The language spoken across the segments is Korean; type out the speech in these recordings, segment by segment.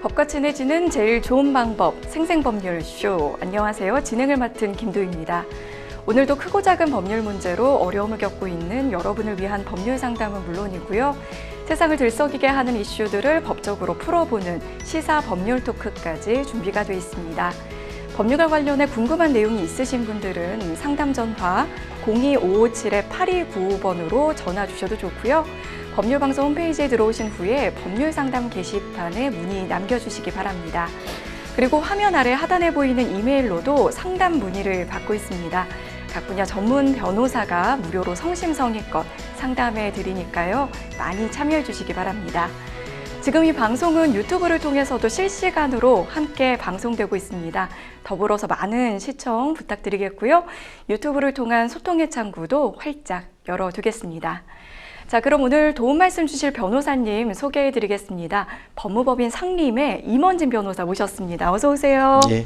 법과 친해지는 제일 좋은 방법, 생생법률쇼. 안녕하세요. 진행을 맡은 김도희입니다. 오늘도 크고 작은 법률 문제로 어려움을 겪고 있는 여러분을 위한 법률 상담은 물론이고요. 세상을 들썩이게 하는 이슈들을 법적으로 풀어보는 시사 법률 토크까지 준비가 돼 있습니다. 법률과 관련해 궁금한 내용이 있으신 분들은 상담 전화 02557-8295번으로 전화 주셔도 좋고요. 법률방송 홈페이지에 들어오신 후에 법률상담 게시판에 문의 남겨주시기 바랍니다. 그리고 화면 아래 하단에 보이는 이메일로도 상담 문의를 받고 있습니다. 각 분야 전문 변호사가 무료로 성심성의껏 상담해 드리니까요. 많이 참여해 주시기 바랍니다. 지금 이 방송은 유튜브를 통해서도 실시간으로 함께 방송되고 있습니다. 더불어서 많은 시청 부탁드리겠고요. 유튜브를 통한 소통의 창구도 활짝 열어두겠습니다. 자, 그럼 오늘 도움 말씀 주실 변호사님 소개해 드리겠습니다. 법무법인 상림의 임원진 변호사 모셨습니다. 어서 오세요. 예,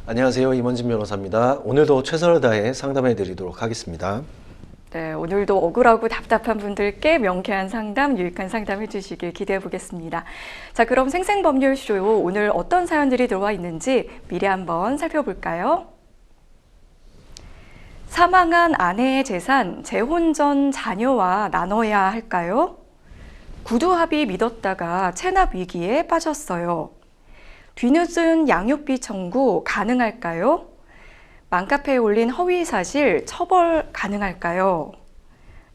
안녕하세요. 임원진 변호사입니다. 오늘도 최선을 다해 상담해 드리도록 하겠습니다. 네, 오늘도 억울하고 답답한 분들께 명쾌한 상담, 유익한 상담 해주시길 기대해 보겠습니다. 자, 그럼 생생법률쇼 오늘 어떤 사연들이 들어와 있는지 미리 한번 살펴볼까요? 사망한 아내의 재산 재혼 전 자녀와 나눠야 할까요? 구두합의 믿었다가 체납 위기에 빠졌어요. 뒤늦은 양육비 청구 가능할까요? 맘카페에 올린 허위 사실 처벌 가능할까요?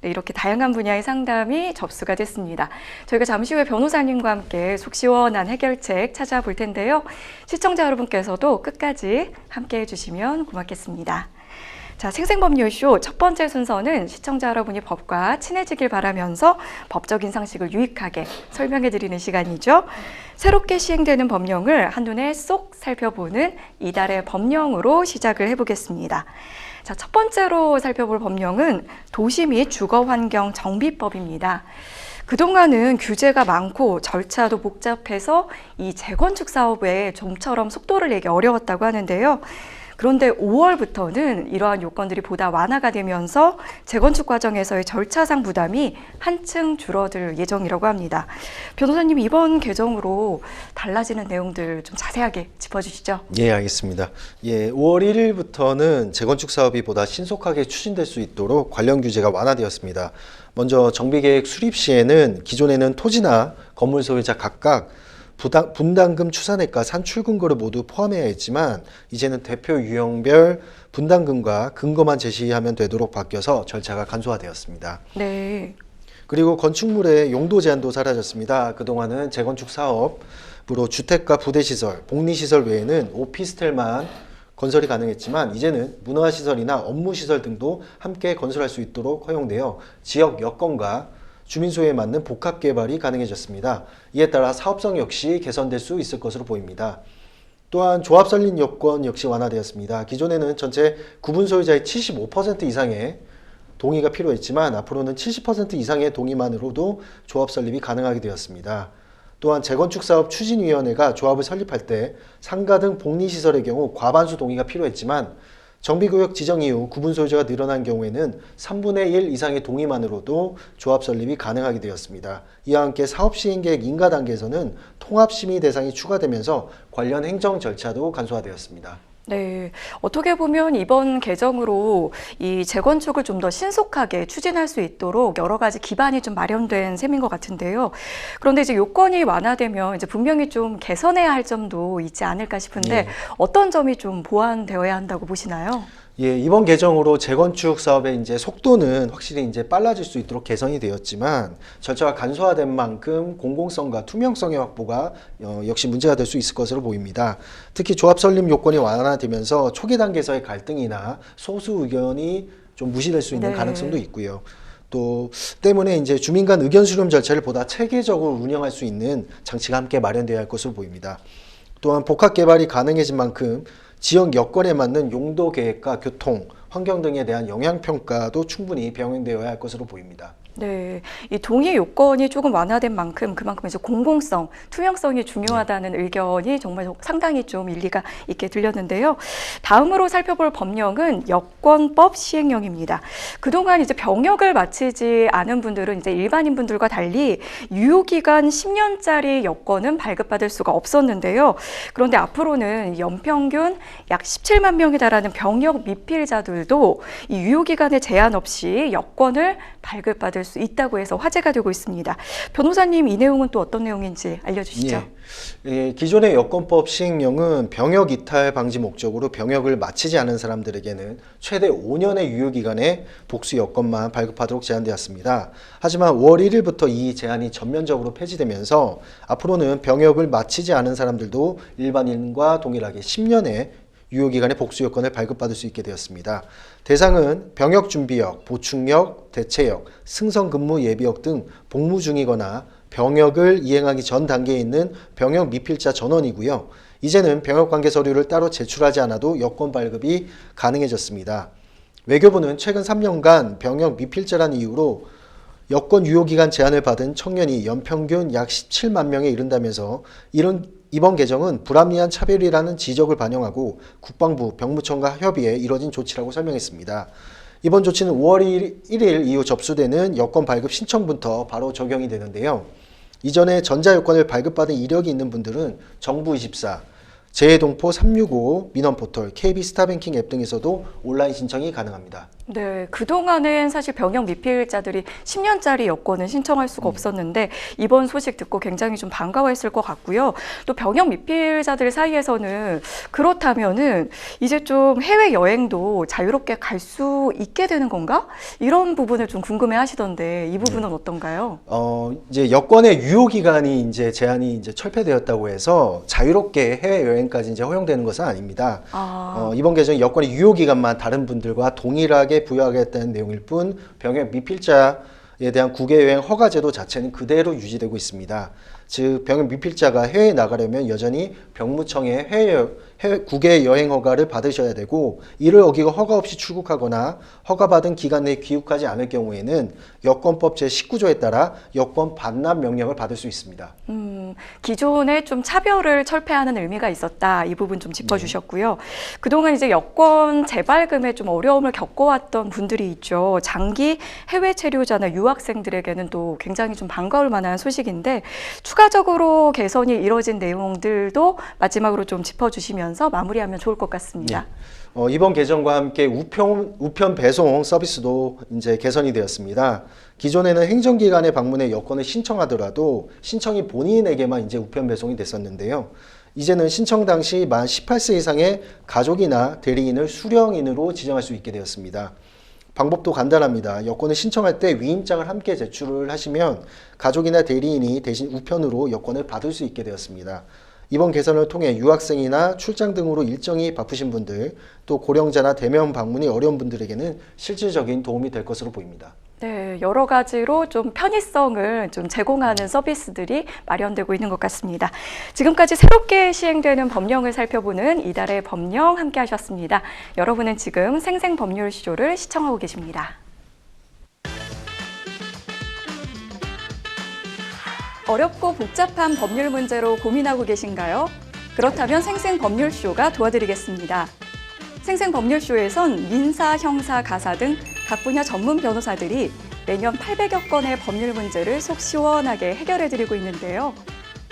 네, 이렇게 다양한 분야의 상담이 접수가 됐습니다. 저희가 잠시 후에 변호사님과 함께 속 시원한 해결책 찾아볼 텐데요. 시청자 여러분께서도 끝까지 함께 해주시면 고맙겠습니다. 자, 생생법률쇼 첫 번째 순서는 시청자 여러분이 법과 친해지길 바라면서 법적인 상식을 유익하게 설명해 드리는 시간이죠. 새롭게 시행되는 법령을 한눈에 쏙 살펴보는 이달의 법령으로 시작을 해보겠습니다. 자, 첫 번째로 살펴볼 법령은 도시 및 주거환경 정비법입니다. 그동안은 규제가 많고 절차도 복잡해서 이 재건축 사업에 좀처럼 속도를 내기 어려웠다고 하는데요. 그런데 5월부터는 이러한 요건들이 보다 완화가 되면서 재건축 과정에서의 절차상 부담이 한층 줄어들 예정이라고 합니다. 변호사님, 이번 개정으로 달라지는 내용들 좀 자세하게 짚어주시죠. 예, 알겠습니다. 예, 5월 1일부터는 재건축 사업이 보다 신속하게 추진될 수 있도록 관련 규제가 완화되었습니다. 먼저 정비계획 수립 시에는 기존에는 토지나 건물 소유자 각각 분담금 추산액과 산출근거를 모두 포함해야 했지만 이제는 대표 유형별 분담금과 근거만 제시하면 되도록 바뀌어서 절차가 간소화되었습니다. 네. 그리고 건축물의 용도 제한도 사라졌습니다. 그동안은 재건축 사업으로 주택과 부대시설, 복리시설 외에는 오피스텔만 건설이 가능했지만 이제는 문화시설이나 업무시설 등도 함께 건설할 수 있도록 허용되어 지역 여건과 주민 소유에 맞는 복합 개발이 가능해졌습니다. 이에 따라 사업성 역시 개선될 수 있을 것으로 보입니다. 또한 조합 설립 요건 역시 완화되었습니다. 기존에는 전체 구분 소유자의 75% 이상의 동의가 필요했지만 앞으로는 70% 이상의 동의만으로도 조합 설립이 가능하게 되었습니다. 또한 재건축 사업 추진위원회가 조합을 설립할 때 상가 등 복리시설의 경우 과반수 동의가 필요했지만 정비구역 지정 이후 구분 소유자가 늘어난 경우에는 3분의 1 이상의 동의만으로도 조합 설립이 가능하게 되었습니다. 이와 함께 사업시행계획 인가 단계에서는 통합심의 대상이 추가되면서 관련 행정 절차도 간소화되었습니다. 네, 어떻게 보면 이번 개정으로 이 재건축을 좀 더 신속하게 추진할 수 있도록 여러 가지 기반이 좀 마련된 셈인 것 같은데요. 그런데 이제 요건이 완화되면 이제 분명히 좀 개선해야 할 점도 있지 않을까 싶은데 예. 어떤 점이 좀 보완되어야 한다고 보시나요? 예, 이번 개정으로 재건축 사업의 이제 속도는 확실히 이제 빨라질 수 있도록 개선이 되었지만 절차가 간소화된 만큼 공공성과 투명성의 확보가 역시 문제가 될 수 있을 것으로 보입니다. 특히 조합 설립 요건이 완화되면서 초기 단계에서의 갈등이나 소수 의견이 좀 무시될 수 있는 네. 가능성도 있고요. 또 때문에 이제 주민 간 의견 수렴 절차를 보다 체계적으로 운영할 수 있는 장치가 함께 마련되어야 할 것으로 보입니다. 또한 복합 개발이 가능해진 만큼 지역 여건에 맞는 용도 계획과 교통, 환경 등에 대한 영향평가도 충분히 병행되어야 할 것으로 보입니다. 네, 이 동의 요건이 조금 완화된 만큼 그만큼 이제 공공성, 투명성이 중요하다는 의견이 정말 상당히 좀 일리가 있게 들렸는데요. 다음으로 살펴볼 법령은 여권법 시행령입니다. 그동안 이제 병역을 마치지 않은 분들은 이제 일반인 분들과 달리 유효기간 10년짜리 여권은 발급받을 수가 없었는데요. 그런데 앞으로는 연평균 약 17만 명에 달하는 병역 미필자들도 이 유효기간에 제한 없이 여권을 발급받을 수 있다고 해서 화제가 되고 있습니다. 변호사님, 이 내용은 또 어떤 내용인지 알려주시죠. 기존의 여권법 시행령은 병역 이탈 방지 목적으로 병역을 마치지 않은 사람들에게는 최대 5년의 유효기간에 복수 여권만 발급하도록 제한되었습니다. 하지만 5월 1일부터 이 제한이 전면적으로 폐지되면서 앞으로는 병역을 마치지 않은 사람들도 일반인과 동일하게 10년의 유효기간의 복수 여권을 발급받을 수 있게 되었습니다. 대상은 병역준비역, 보충역, 대체역, 승선근무 예비역 등 복무 중이거나 병역을 이행하기 전 단계에 있는 병역 미필자 전원이고요. 이제는 병역관계 서류를 따로 제출하지 않아도 여권 발급이 가능해졌습니다. 외교부는 최근 3년간 병역 미필자라는 이유로 여권 유효기간 제한을 받은 청년이 연평균 약 17만 명에 이른다면서 이번 개정은 불합리한 차별이라는 지적을 반영하고 국방부, 병무청과 협의해 이뤄진 조치라고 설명했습니다. 이번 조치는 5월 1일 이후 접수되는 여권 발급 신청부터 바로 적용이 되는데요. 이전에 전자여권을 발급받은 이력이 있는 분들은 정부24, 재해동포 365, 민원포털, KB 스타뱅킹 앱 등에서도 온라인 신청이 가능합니다. 네, 그동안은 사실 병역 미필자들이 10년짜리 여권을 신청할 수가 없었는데 이번 소식 듣고 굉장히 좀 반가워했을 것 같고요. 또 병역 미필자들 사이에서는 그렇다면은 이제 좀 해외 여행도 자유롭게 갈 수 있게 되는 건가? 이런 부분을 좀 궁금해 하시던데 이 부분은 어떤가요? 이제 여권의 유효 기간이 이제 제한이 이제 철폐되었다고 해서 자유롭게 해외 여행까지 이제 허용되는 것은 아닙니다. 이번 개정이 여권의 유효 기간만 다른 분들과 동일하게 부여하겠다는 내용일 뿐 병역 미필자에 대한 국외 여행 허가 제도 자체는 그대로 유지되고 있습니다. 즉 병역 미필자가 해외에 나가려면 여전히 병무청의 국외 여행 허가를 받으셔야 되고 이를 어기고 허가 없이 출국하거나 허가받은 기간 내에 귀국하지 않을 경우에는 여권법 제19조에 따라 여권 반납 명령을 받을 수 있습니다. 기존에 좀 차별을 철폐하는 의미가 있었다. 이 부분 좀 짚어주셨고요. 그동안 이제 여권 재발급에 좀 어려움을 겪어왔던 분들이 있죠. 장기 해외 체류자나 유학생들에게는 또 굉장히 좀 반가울 만한 소식인데 추가적으로 개선이 이뤄진 내용들도 마지막으로 좀 짚어주시면서 마무리하면 좋을 것 같습니다. 이번 개정과 함께 우편 배송 서비스도 이제 개선이 되었습니다. 기존에는 행정기관에 방문해 여권을 신청하더라도 신청이 본인에게만 이제 우편 배송이 됐었는데요. 이제는 신청 당시 만 18세 이상의 가족이나 대리인을 수령인으로 지정할 수 있게 되었습니다. 방법도 간단합니다. 여권을 신청할 때 위임장을 함께 제출을 하시면 가족이나 대리인이 대신 우편으로 여권을 받을 수 있게 되었습니다. 이번 개선을 통해 유학생이나 출장 등으로 일정이 바쁘신 분들, 또 고령자나 대면 방문이 어려운 분들에게는 실질적인 도움이 될 것으로 보입니다. 네, 여러 가지로 좀 편의성을 좀 제공하는 서비스들이 마련되고 있는 것 같습니다. 지금까지 새롭게 시행되는 법령을 살펴보는 이달의 법령 함께 하셨습니다. 여러분은 지금 생생법률쇼를 시청하고 계십니다. 어렵고 복잡한 법률 문제로 고민하고 계신가요? 그렇다면 생생법률쇼가 도와드리겠습니다. 생생법률쇼에선 민사, 형사, 가사 등 각 분야 전문 변호사들이 매년 800여 건의 법률 문제를 속 시원하게 해결해드리고 있는데요.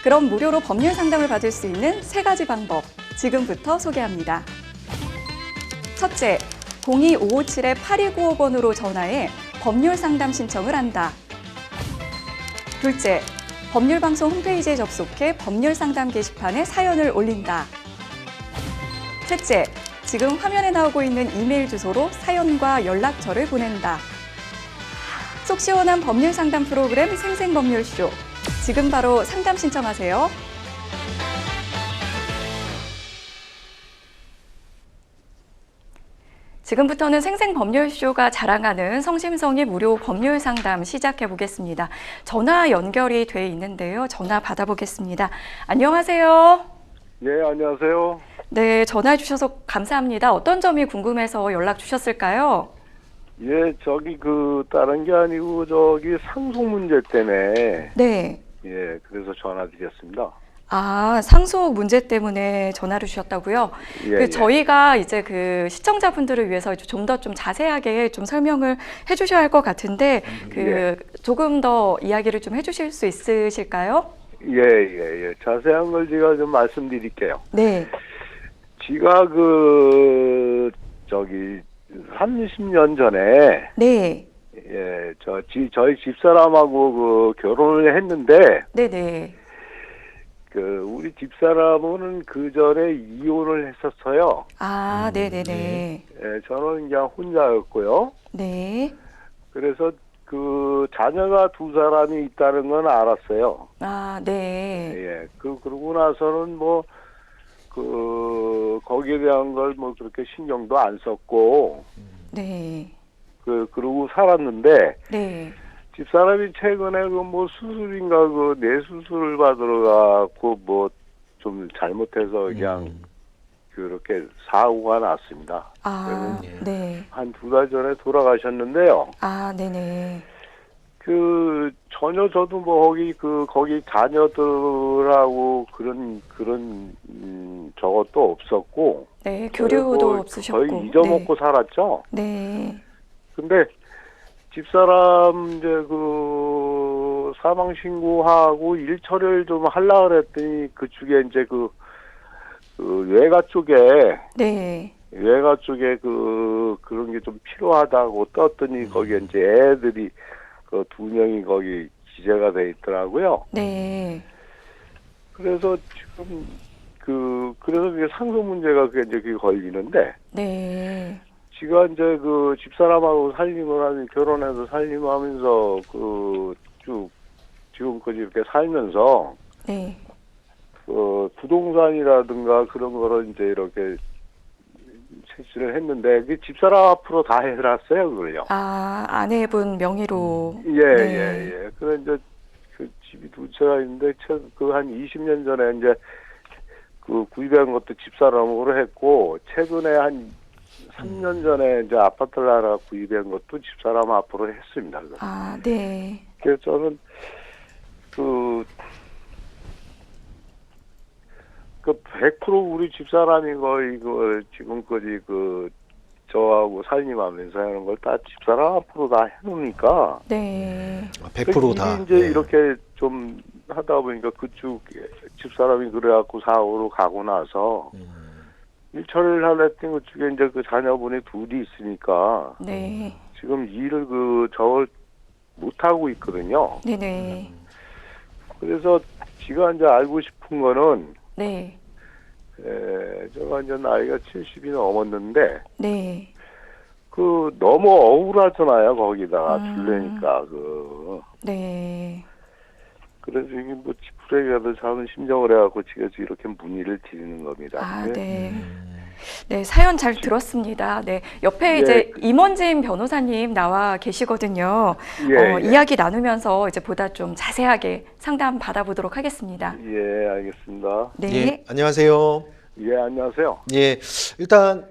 그럼 무료로 법률 상담을 받을 수 있는 3가지 방법, 지금부터 소개합니다. 첫째, 02-557-8295번으로 전화해 법률 상담 신청을 한다. 둘째, 법률방송 홈페이지에 접속해 법률 상담 게시판에 사연을 올린다. 셋째, 지금 화면에 나오고 있는 이메일 주소로 사연과 연락처를 보낸다. 속 시원한 법률 상담 프로그램 생생법률쇼. 지금 바로 상담 신청하세요. 지금부터는 생생법률쇼가 자랑하는 성심성의 무료 법률 상담 시작해 보겠습니다. 전화 연결이 돼 있는데요. 전화 받아보겠습니다. 안녕하세요. 네, 안녕하세요. 네, 전화해 주셔서 감사합니다. 어떤 점이 궁금해서 연락 주셨을까요? 예, 다른 게 아니고, 상속 문제 때문에, 네. 예, 그래서 전화 드렸습니다. 아, 상속 문제 때문에 전화를 주셨다고요? 예, 예. 저희가 이제 그 시청자분들을 위해서 좀 더 좀 자세하게 좀 설명을 해 주셔야 할 것 같은데, 예. 조금 더 이야기를 좀 해 주실 수 있으실까요? 예, 예, 예. 자세한 걸 제가 좀 말씀드릴게요. 네. 지가 30년 전에, 네. 예, 저희 집사람하고 결혼을 했는데, 네네. 우리 집사람은 그 전에 이혼을 했었어요. 아, 네네네. 예, 저는 그냥 혼자였고요. 네. 그래서 자녀가 두 사람이 있다는 건 알았어요. 아, 네. 예, 그러고 나서는 거기에 대한 걸 그렇게 신경도 안 썼고, 네. 그러고 살았는데, 네. 집사람이 최근에 수술인가 뇌 수술을 받으러 가고 좀 잘못해서 그냥 그렇게 사고가 났습니다. 아, 네. 한 2달 전에 돌아가셨는데요. 아, 네네. 전혀 저도 거기 자녀들하고 저것도 없었고. 네, 교류도 없으셨고. 거의 잊어먹고 살았죠. 네. 근데, 집사람, 사망신고하고 일처리를 좀 하려고 그랬더니, 그쪽에 이제 외가 쪽에, 네. 외가 쪽에 그런 게 좀 필요하다고 떴더니, 거기에 이제 애들이, 2명이 거기 기재가 돼 있더라고요. 네. 그래서 지금 그래서 그게 상속 문제가 그게 걸리는데, 네. 지가 이제 집사람하고 결혼해서 살림하면서 쭉 지금까지 이렇게 살면서 네. 부동산이라든가 그런 거를 이제 이렇게 채취를 했는데 그 집사람 앞으로 다 해놨어요, 그걸요. 아, 아내분 명의로. 예, 네. 예, 예. 그래 이제 집이 두 채가 있는데 한 20년 전에 이제 구입한 것도 집사람으로 했고 최근에 한 3년 전에 이제 아파트를 하나 구입한 것도 집사람 앞으로 했습니다. 아, 네. 그래서 저는 100% 우리 집사람이 지금까지 저하고 살림하면서 하는 걸 다 집사람 앞으로 다 해놓으니까. 네. 100% 다. 이제 네. 이렇게 좀 하다 보니까 그쪽 집사람이 그래갖고 사고로 가고 나서 일처리를 하랬더니 그쪽에 이제 자녀분이 둘이 있으니까 네. 지금 일을 저걸 못하고 있거든요. 네네. 그래서 지가 이제 알고 싶은 거는 네. 제가 이제 나이가 70이 넘었는데 네. 너무 억울하잖아요. 거기다가 줄래니까 네. 그래서 이게 지푸라기라도 잡은 심정을 해갖고 지금 이렇게 문의를 드리는 겁니다. 아, 네. 네. 네, 사연 잘 들었습니다. 네, 옆에 이제 임원진 변호사님 나와 계시거든요. 예, 예. 이야기 나누면서 이제 보다 좀 자세하게 상담 받아보도록 하겠습니다. 예, 알겠습니다. 네. 예, 안녕하세요. 예, 안녕하세요. 예, 일단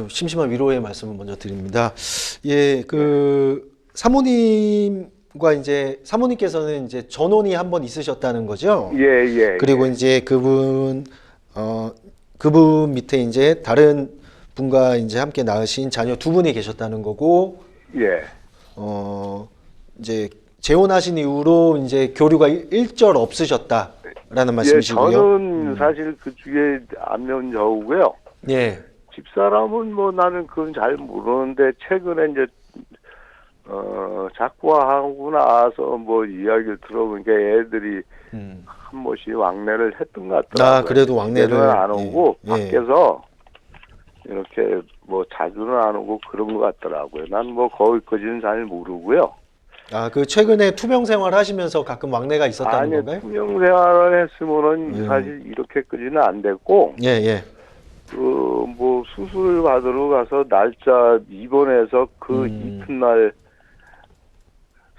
심심한 위로의 말씀을 먼저 드립니다. 예, 사모님과 이제 사모님께서는 이제 전혼이 한 번 있으셨다는 거죠? 예, 예. 그리고 이제 그분 밑에 이제 다른 분과 이제 함께 낳으신 자녀 두 분이 계셨다는 거고, 예. 이제 재혼하신 이후로 이제 교류가 일절 없으셨다라는 말씀이시고요. 예, 저는 사실 그쪽에 안면 저우고요. 예. 집사람은 나는 그건 잘 모르는데 최근에 이제 작고하고 나서 이야기를 들어보니까 애들이 한 번씩 왕래를 했던 것 같더라고요. 아, 그래도 왕래를 안 오고 예. 밖에서 이렇게 자주는 안 오고 그런 것 같더라고요. 난 거기까지는 잘 모르고요. 아, 최근에 투병 생활 하시면서 가끔 왕래가 있었다는 아니, 건가요? 투명 생활을 했으면은 사실 이렇게까지는 안 됐고, 예, 예. 수술 받으러 가서 날짜 입원해서 이튿날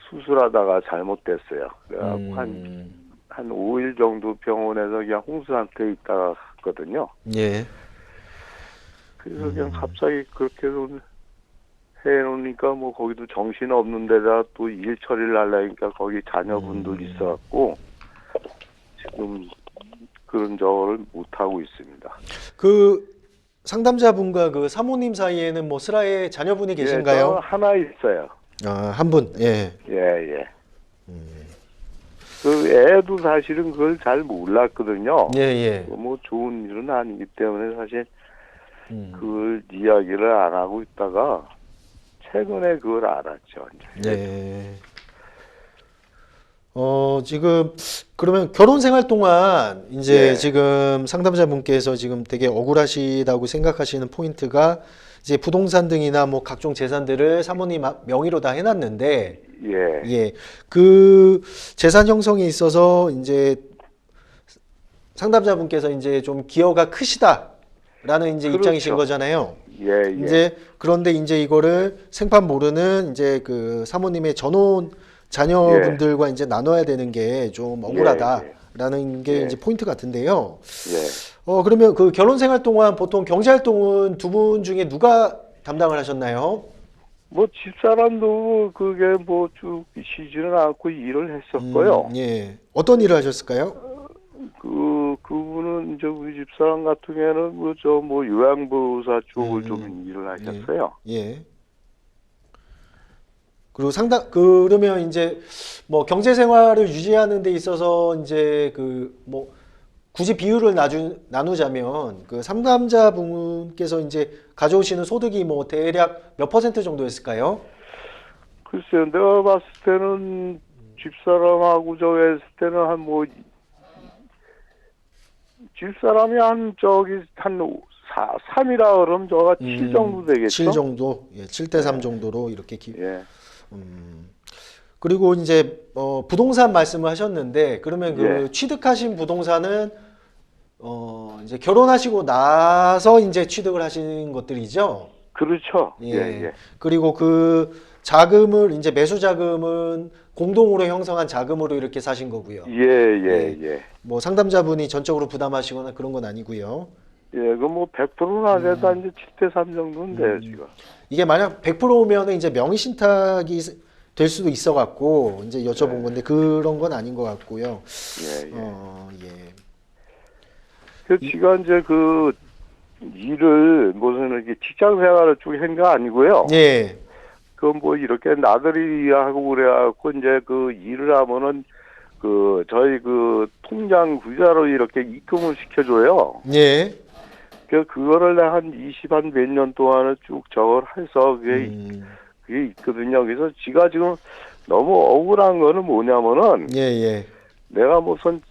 수술하다가 잘못됐어요. 그래갖고 한 5일 정도 병원에서 그냥 홍수 상태에 있다가 갔거든요. 예. 그래서 그냥 갑자기 그렇게 해놓으니까 뭐 거기도 정신 없는 데다 또 일 처리를 하려니까 거기 자녀분들 있어갖고 지금 그런 저를 못 하고 있습니다. 그 상담자분과 그 사모님 사이에는 뭐 슬하에 자녀분이 예, 저 계신가요? 하나 있어요. 아, 한 분. 예. 예, 예. 그 애도 사실은 그걸 잘 몰랐거든요. 예, 예. 뭐 좋은 일은 아니기 때문에 사실 음. 그 이야기를 안 하고 있다가 최근에 그걸 알았죠. 이제. 네. 지금 그러면 결혼 생활 동안 이제 네. 지금 상담자분께서 지금 되게 억울하시다고 생각하시는 포인트가 이제 부동산 등이나 뭐 각종 재산들을 사모님 명의로 다 해놨는데 예. 예, 그 재산 형성에 있어서 이제 상담자분께서 이제 좀 기여가 크시다라는 이제 그렇죠. 입장이신 거잖아요. 예, 예. 이제 그런데 이제 이거를 생판 모르는 이제 그 사모님의 전혼 자녀분들과 이제 나눠야 되는 게 좀 억울하다라는 게 예. 이제 포인트 같은데요. 예. 그러면 그 결혼 생활 동안 보통 경제 활동은 두 분 중에 누가 담당을 하셨나요? 뭐 집사람도 그게 뭐 쭉 쉬지는 않고 일을 했었고요. 예. 어떤 일을 하셨을까요? 그분은 이제 우리 집사람 같은 경우에는 뭐 요양보호사 쪽을 좀 일을 하셨어요. 예. 그리고 그러면 이제 뭐 경제 생활을 유지하는 데 있어서 이제 그 뭐 굳이 비율을 나누자면 그 상담자분께서 이제 가져오시는 소득이 뭐 대략 몇 퍼센트 정도였을까요? 글쎄요, 내가 봤을 때는 집사람하고 저 했을 때는 한 뭐 집사람이 한 3이라 그러면 저가 7 정도 되겠죠? 7 정도, 예, 7대 3 정도로 이렇게 예. 그리고 이제 부동산 말씀을 하셨는데 그러면 그 예. 취득하신 부동산은 이제 결혼하시고 나서 이제 취득을 하신 것들이죠. 그렇죠. 예. 예, 예. 그리고 그 자금을 이제 매수 자금은 공동으로 형성한 자금으로 이렇게 사신 거고요. 예, 예, 예. 뭐 상담자분이 전적으로 부담하시거나 그런 건 아니고요. 예, 그 뭐 100%는 아니어도 이제 7대 3 정도는 돼요, 지금. 이게 만약 100%면은 이제 명의 신탁이 될 수도 있어 갖고 이제 여쭤본 건데 그런 건 아닌 것 같고요. 예, 예. 예. 그 지가 이제 그 일을 무슨 이렇게 직장 생활을 쭉 한 거 아니고요. 예. 그 뭐 이렇게 나들이 하고 그래갖고 이제 그 일을 하면은 그 저희 그 통장 구자로 이렇게 입금을 시켜줘요. 예. 그거를 내가 한 20 한 몇 년 동안을 쭉 저걸 해서 그게 있거든요. 그래서 지가 지금 너무 억울한 거는 뭐냐면은 예. 내가 무슨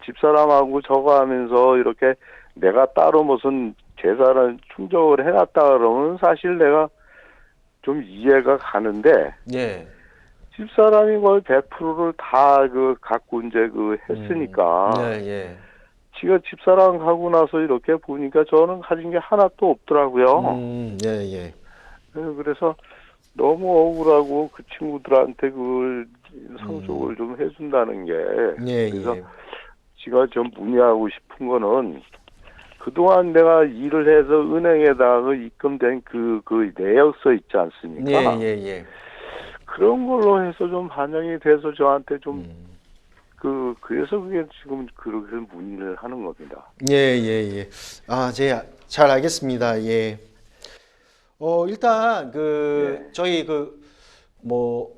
집사람하고 저거 하면서 이렇게 내가 따로 무슨 재산을 충족을 해놨다 그러면 사실 내가 좀 이해가 가는데 예. 집사람이 거의 100%를 다 그 갖고 이제 그 했으니까 예. 지가 집사람 하고 나서 이렇게 보니까 저는 가진 게 하나도 없더라고요. 예. 그래서 너무 억울하고 그 친구들한테 그걸 상속을 좀 해준다는 게 그래서 지가 좀 문의하고 싶은 거는 그동안 내가 일을 해서 은행에다가 입금된 그 내역서 있지 않습니까? 예. 그런 걸로 해서 좀 반영이 돼서 저한테 좀 그래서 그게 지금 그렇게 문의를 하는 겁니다. 예. 아, 잘 알겠습니다. 예. 일단 저희 뭐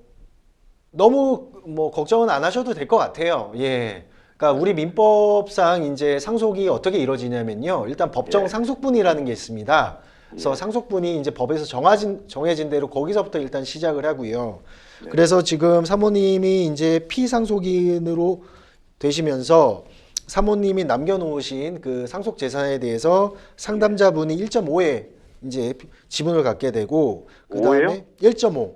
너무 뭐 걱정은 안 하셔도 될 것 같아요. 예. 그러니까 우리 민법상 이제 상속이 어떻게 이루어지냐면요. 일단 법정 상속분이라는 게 있습니다. 그래서 상속분이 이제 법에서 정해진 대로 거기서부터 일단 시작을 하고요. 그래서 지금 사모님이 이제 피상속인으로 되시면서 사모님이 남겨놓으신 그 상속 재산에 대해서 상담자분이 1.5의 이제 지분을 갖게 되고 그 다음에 1.5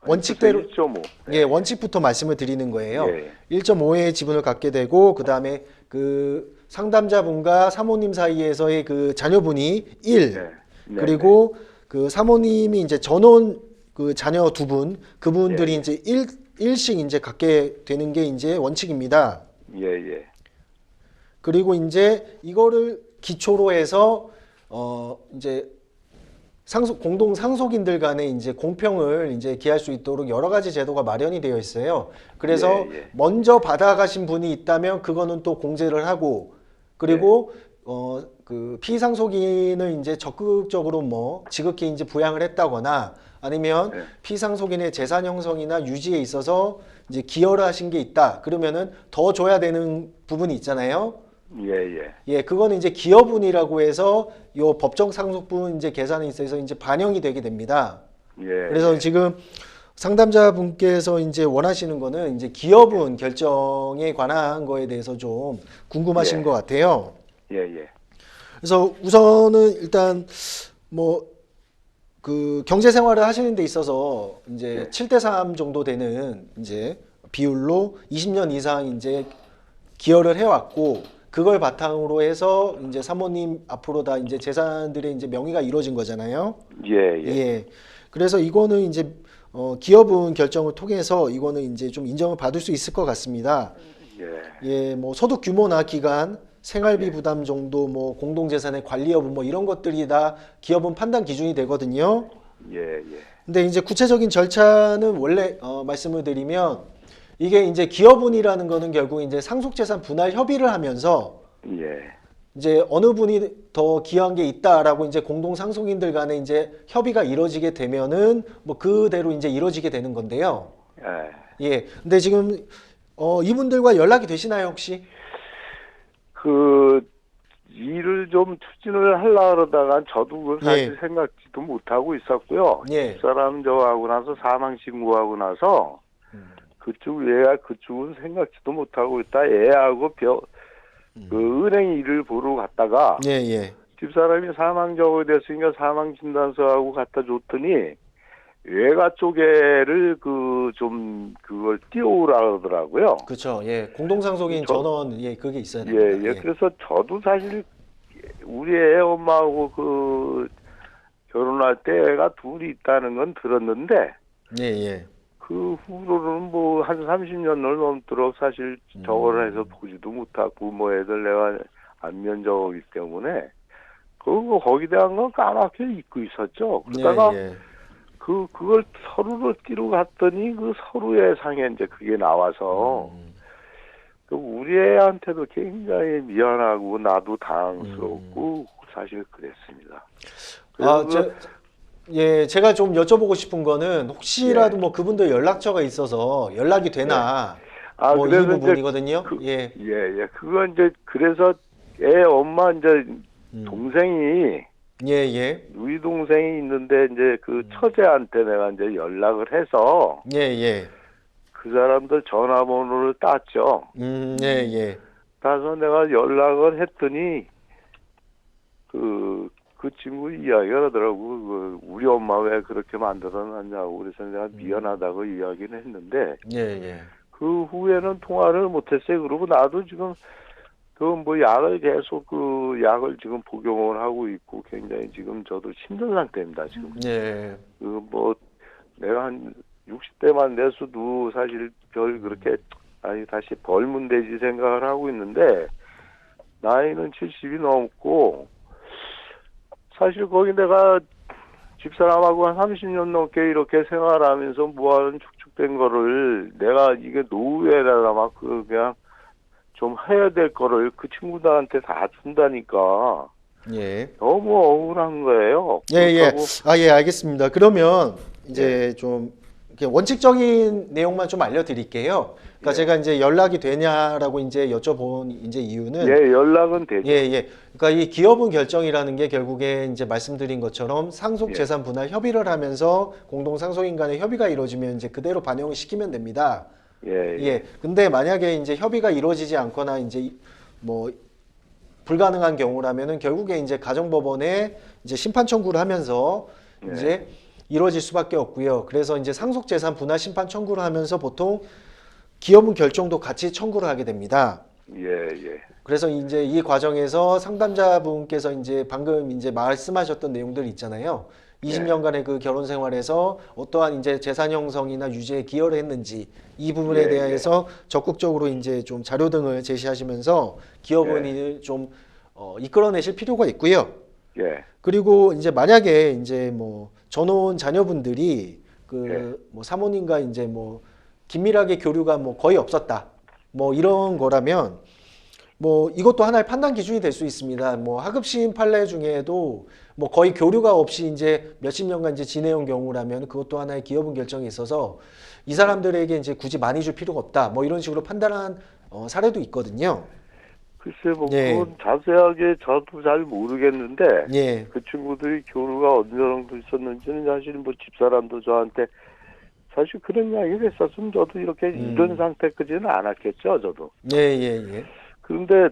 원칙대로 1.5. 예, 원칙부터 말씀을 드리는 거예요. 예. 1.5의 지분을 갖게 되고 그 다음에 그 상담자분과 사모님 사이에서의 그 자녀분이 1 그리고 그 사모님이 이제 전혼 그 자녀 두 분 그분들이 이제 1씩 이제 갖게 되는 게 이제 원칙입니다. 예. 그리고 이제 이거를 기초로 해서 이제 공동 상속인들 간에 이제 공평을 이제 기할 수 있도록 여러 가지 제도가 마련이 되어 있어요. 그래서 예, 예. 먼저 받아가신 분이 있다면 그거는 또 공제를 하고, 그리고 그 피상속인을 이제 적극적으로 뭐 지극히 이제 부양을 했다거나 아니면 예. 피상속인의 재산 형성이나 유지에 있어서 이제 기여를 하신 게 있다. 그러면은 더 줘야 되는 부분이 있잖아요. 예, 예. 예, 그거는 이제 기여분이라고 해서 요 법정 상속분 이제 계산에 있어서 이제 반영이 되게 됩니다. 예. 그래서 예. 지금 상담자분께서 이제 원하시는 거는 이제 기여분 결정에 관한 거에 대해서 좀 궁금하신 예. 것 같아요. 예, 예. 그래서 우선은 일단 뭐 그 경제 생활을 하시는 데 있어서 이제 네. 7대3 정도 되는 이제 비율로 20년 이상 이제 기여를 해왔고, 그걸 바탕으로 해서 이제 사모님 앞으로 다 이제 재산들의 이제 명의가 이루어진 거잖아요. 예, 예. 예. 그래서 이거는 이제 기여분 결정을 통해서 이거는 이제 좀 인정을 받을 수 있을 것 같습니다. 예. 예, 뭐 소득 규모나 기간, 생활비 부담 정도, 뭐 공동재산의 관리 여부, 뭐 이런 것들이 다 기여분 판단 기준이 되거든요. 예, 예. 근데 이제 구체적인 절차는 원래 말씀을 드리면, 이게 이제 기여분이라는 거는 결국 이제 상속재산 분할 협의를 하면서 예. 이제 어느 분이 더 기여한 게 있다라고 이제 공동 상속인들 간에 이제 협의가 이루어지게 되면은 뭐 그대로 이제 이루어지게 되는 건데요. 예. 예. 근데 지금 이분들과 연락이 되시나요, 혹시? 그 일을 좀 추진을 하려고 그러다가 저도 그걸 사실 예. 생각지도 못하고 있었고요. 예. 집사람 저하고 나서 사망 신고하고 나서 그쪽은 생각지도 못하고 있다. 애하고 그 은행 일을 보러 갔다가 예, 예. 집사람이 사망 저거 됐으니까 사망 진단서하고 갖다 줬더니 외가 쪽에를 그걸 띄워오라 그러더라고요. 그렇죠. 예. 공동 상속인 저- 전원 그게 있어야 예, 됩니다. 예. 그래서 저도 사실 우리 애 엄마하고 결혼할 때 애가 둘이 있다는 건 들었는데 예, 예. 그 후로는 뭐 한 30년을 넘도록 사실 저거를 해서 보지도 못하고 뭐 애들 내가 안면 저거기 때문에 거기 대한 건 까맣게 잊고 있었죠. 그러다가 예, 예. 그걸 서류를 띄러 갔더니 그 서류의 상에 이제 그게 나와서 우리 애한테도 굉장히 미안하고 나도 당황스럽고 사실 그랬습니다. 그래서 제가 좀 여쭤보고 싶은 거는 혹시라도 예. 뭐 그분들 연락처가 있어서 연락이 되나 뭐 이 그래서 이제 부분이거든요. 예, 예. 그거 이제 그래서 애 엄마 이제 동생이 예, 예. 누이 동생이 있는데 이제 그 처제한테 내가 이제 연락을 해서 예, 예. 그 사람들 전화번호를 땄죠. 예, 예. 따서 내가 연락을 했더니 그 친구 이야기가 하더라고. 우리 엄마 왜 그렇게 만들어놨냐고. 그래서 내가 미안하다고 이야기는 했는데 예, 예. 그 후에는 통화를 못했어요. 그리고 나도 지금 뭐 약을 계속 약을 지금 복용을 하고 있고 굉장히 지금 저도 힘든 상태입니다. 지금 예. 뭐 내가 한 60대만 돼서도 사실 별 그렇게 다시 벌면 되지 생각을 하고 있는데 나이는 70이 넘고 사실 거기 내가 집사람하고 한 30년 넘게 이렇게 생활하면서 모아둔 축축된 거를 내가 이게 노후에다가 막 그냥 좀 해야 될 거를 그 친구들한테 다 준다니까 예. 너무 억울한 거예요. 예, 예. 그렇다고 예, 알겠습니다. 그러면 이제 좀 이렇게 원칙적인 내용만 좀 알려드릴게요. 그러니까 예. 제가 이제 연락이 되냐라고 이제 여쭤본 이제 이유는 예, 연락은 되죠. 예, 예. 그러니까 이 기여분 결정이라는 게 결국에 이제 말씀드린 것처럼 상속 예. 재산 분할 협의를 하면서 공동 상속인 간의 협의가 이루어지면 이제 그대로 반영을 시키면 됩니다. 예, 예. 근데 만약에 이제 협의가 이루어지지 않거나 이제 뭐 불가능한 경우라면은 결국에 이제 가정법원에 이제 심판 청구를 하면서 네. 이제 이루어질 수밖에 없고요. 그래서 이제 상속 재산 분할 심판 청구를 하면서 보통 기여분 결정도 같이 청구를 하게 됩니다. 예, 예. 그래서 이제 이 과정에서 상담자분께서 이제 방금 이제 말씀하셨던 내용들 있잖아요. 20년간의 그 결혼 생활에서 어떠한 이제 재산 형성이나 유지에 기여를 했는지 이 부분에 예, 대해서 적극적으로 이제 좀 자료 등을 제시하시면서 기여분을 좀 이끌어내실 필요가 있고요. 예. 그리고 이제 만약에 이제 뭐 전혼 자녀분들이 그 뭐 사모님과 이제 뭐 긴밀하게 교류가 뭐 거의 없었다. 뭐 이런 거라면 뭐 이것도 하나의 판단 기준이 될 수 있습니다. 뭐 하급심 판례 중에도 뭐 거의 교류가 없이 이제 몇십 년간 이제 지내온 경우라면 그것도 하나의 기여분 결정이 있어서 이 사람들에게 이제 굳이 많이 줄 필요가 없다. 뭐 이런 식으로 판단한 사례도 있거든요. 글쎄 뭐 예. 그건 자세하게 저도 잘 모르겠는데 예. 그 친구들이 교류가 어느 정도 있었는지는 사실 뭐 집사람도 저한테 사실 그런 이야기를 했었으면 저도 이렇게 이런 상태까지는 않았겠죠, 저도. 예, 예, 예. 그런데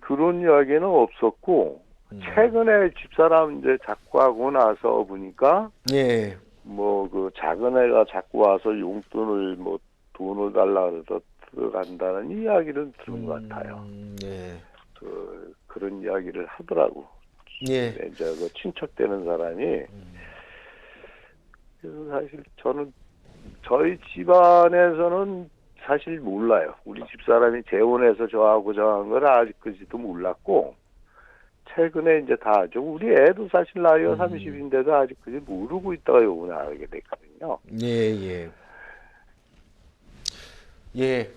그런 이야기는 없었고 최근에 집사람 이제 자꾸 하고 나서 보니까 예. 뭐 그 작은 애가 자꾸 와서 용돈을 뭐 돈을 달라 그래서 들어간다는 이야기를 들은 것 같아요. 예. 그런 이야기를 하더라고. 예. 이제 그 친척되는 사람이. 그래서 사실 저는 저희 집안에서는 사실 몰라요. 우리 집사람이 재혼해서 저하고 정한 걸 아직까지도 몰랐고 최근에 이제 다 알죠. 우리 애도 사실 나이가 30인데도 아직까지 모르고 있다가 요번에 알게 됐거든요. 예, 예. 예.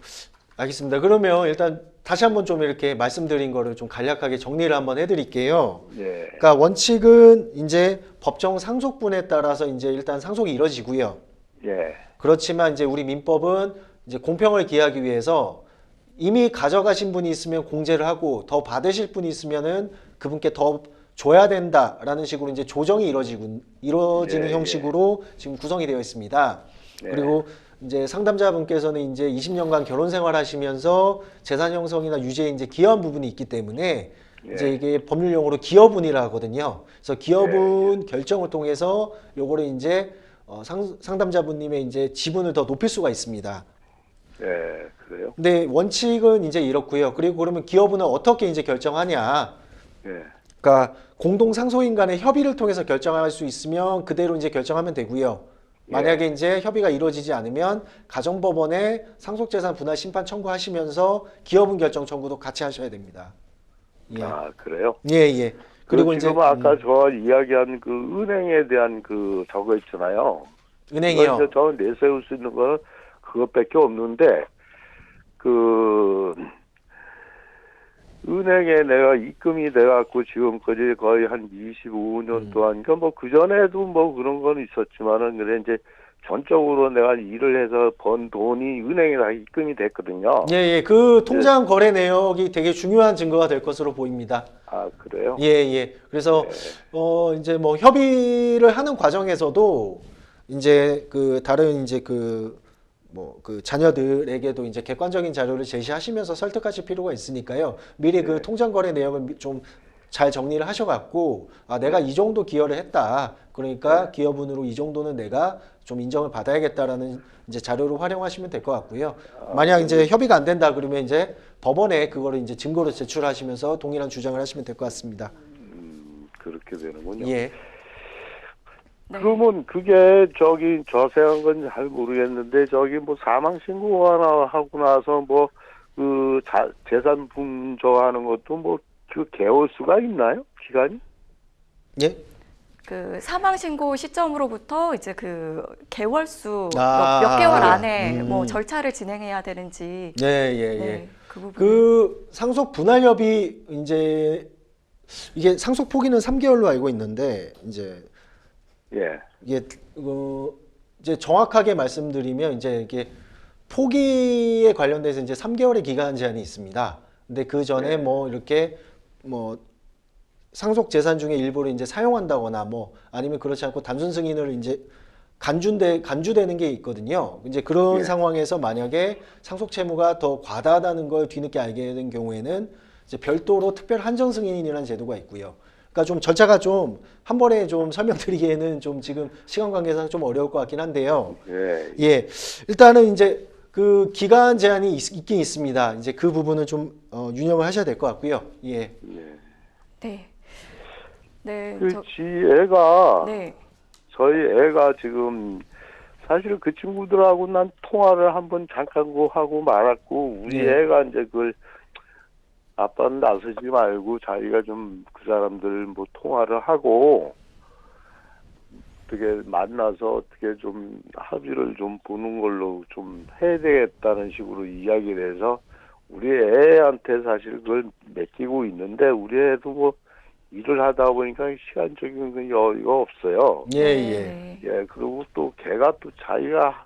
알겠습니다. 그러면 일단 다시 한번 좀 이렇게 말씀드린 거를 좀 간략하게 정리를 한번 해드릴게요. 예. 그러니까 원칙은 이제 법정 상속분에 따라서 이제 일단 상속이 이루어지고요. 예. 그렇지만 이제 우리 민법은 이제 공평을 기하기 위해서 이미 가져가신 분이 있으면 공제를 하고 더 받으실 분이 있으면은 그분께 더 줘야 된다라는 식으로 이제 조정이 이루어지는 예, 형식으로 지금 구성이 되어 있습니다. 네. 그리고 이제 상담자분께서는 이제 20년간 결혼 생활하시면서 재산 형성이나 유지에 이제 기여한 부분이 있기 때문에 이제 이게 법률 용어로 기여분이라 하거든요. 그래서 기여분 결정을 통해서 요거를 이제 상담자분님의 이제 지분을 더 높일 수가 있습니다. 예. 그래요? 근데 원칙은 이제 이렇고요. 그리고 그러면 기여분을 어떻게 이제 결정하냐? 예. 그러니까 공동 상속인 간의 협의를 통해서 결정할 수 있으면 그대로 이제 결정하면 되고요. 만약에 이제 협의가 이루어지지 않으면 가정법원에 상속재산 분할 심판 청구하시면서 기여분 결정 청구도 같이 하셔야 됩니다. 예. 아, 그래요? 예, 예. 그리고 그리고 이제 지금 아까 저 이야기한 그 은행에 대한 그 저거 있잖아요. 은행이요. 이제 저 내세울 수 있는 거 그것밖에 없는데 그 은행에 내가 입금이 돼갖고 지금까지 거의 한 25년 동안, 그러니까 뭐 그전에도 뭐 그런 건 있었지만은, 그래 이제 전적으로 내가 일을 해서 번 돈이 은행에 다 입금이 됐거든요. 예, 예. 그 통장 거래 내역이 되게 중요한 증거가 될 것으로 보입니다. 아, 그래요? 예, 예. 그래서 이제 뭐 협의를 하는 과정에서도 이제 그 다른 이제 그 자녀들에게도 이제 객관적인 자료를 제시하시면서 설득하실 필요가 있으니까요. 미리 그 통장 거래 내역을 좀 잘 정리를 하셔갖고 내가 이 정도 기여를 했다. 그러니까 기여분으로 이 정도는 내가 좀 인정을 받아야겠다라는 이제 자료를 활용하시면 될 것 같고요. 만약 이제 협의가 안 된다 그러면 이제 법원에 그거를 이제 증거로 제출하시면서 동일한 주장을 하시면 될 것 같습니다. 그렇게 되는군요. 예. 네. 그러면 그게 저기 자세한 건 잘 모르겠는데 저기 뭐 사망 신고 하나 하고 나서 뭐 그 재산 분조하는 것도 뭐 그 개월 수가 있나요? 기간이? 예. 그 사망 신고 시점으로부터 이제 그 개월수 아, 몇 개월 안에 음. 뭐 절차를 진행해야 되는지 예, 예, 예. 네, 그 부분. 그 상속 분할협의 이제 이게 상속 포기는 3개월로 알고 있는데 이제 예. 이게 이제 정확하게 말씀드리면 이제 이게 포기에 관련돼서 이제 3개월의 기간 제한이 있습니다. 근데 그 전에 뭐 이렇게 뭐 상속 재산 중에 일부를 이제 사용한다거나 뭐 아니면 그렇지 않고 단순 승인을 이제 간주되는 게 있거든요. 이제 그런 상황에서 만약에 상속 채무가 더 과다하다는 걸 뒤늦게 알게 된 경우에는 이제 별도로 특별 한정 승인이라는 제도가 있고요. 그러니까 좀 절차가 좀 한 번에 좀 설명드리기에는 좀 지금 시간 관계상 좀 어려울 것 같긴 한데요. 예. 예, 일단은 이제 그 기간 제한이 있긴 있습니다. 이제 그 부분은 좀 유념을 하셔야 될 것 같고요. 예. 네. 네. 그지 애가 네. 저희 애가 지금 사실 그 친구들하고 난 통화를 한번 잠깐 하고 말았고 우리 애가 이제 그걸 아빠는 나서지 말고 자기가 좀 그 사람들 뭐 통화를 하고 어떻게 만나서 어떻게 좀 합의를 좀 보는 걸로 좀 해야 되겠다는 식으로 이야기를 해서 우리 애한테 사실 그걸 맡기고 있는데 우리 애도 뭐 일을 하다 보니까 시간적인 그 여유가 없어요. 예, 예. 네. 예, 그리고 또 걔가 또 자기가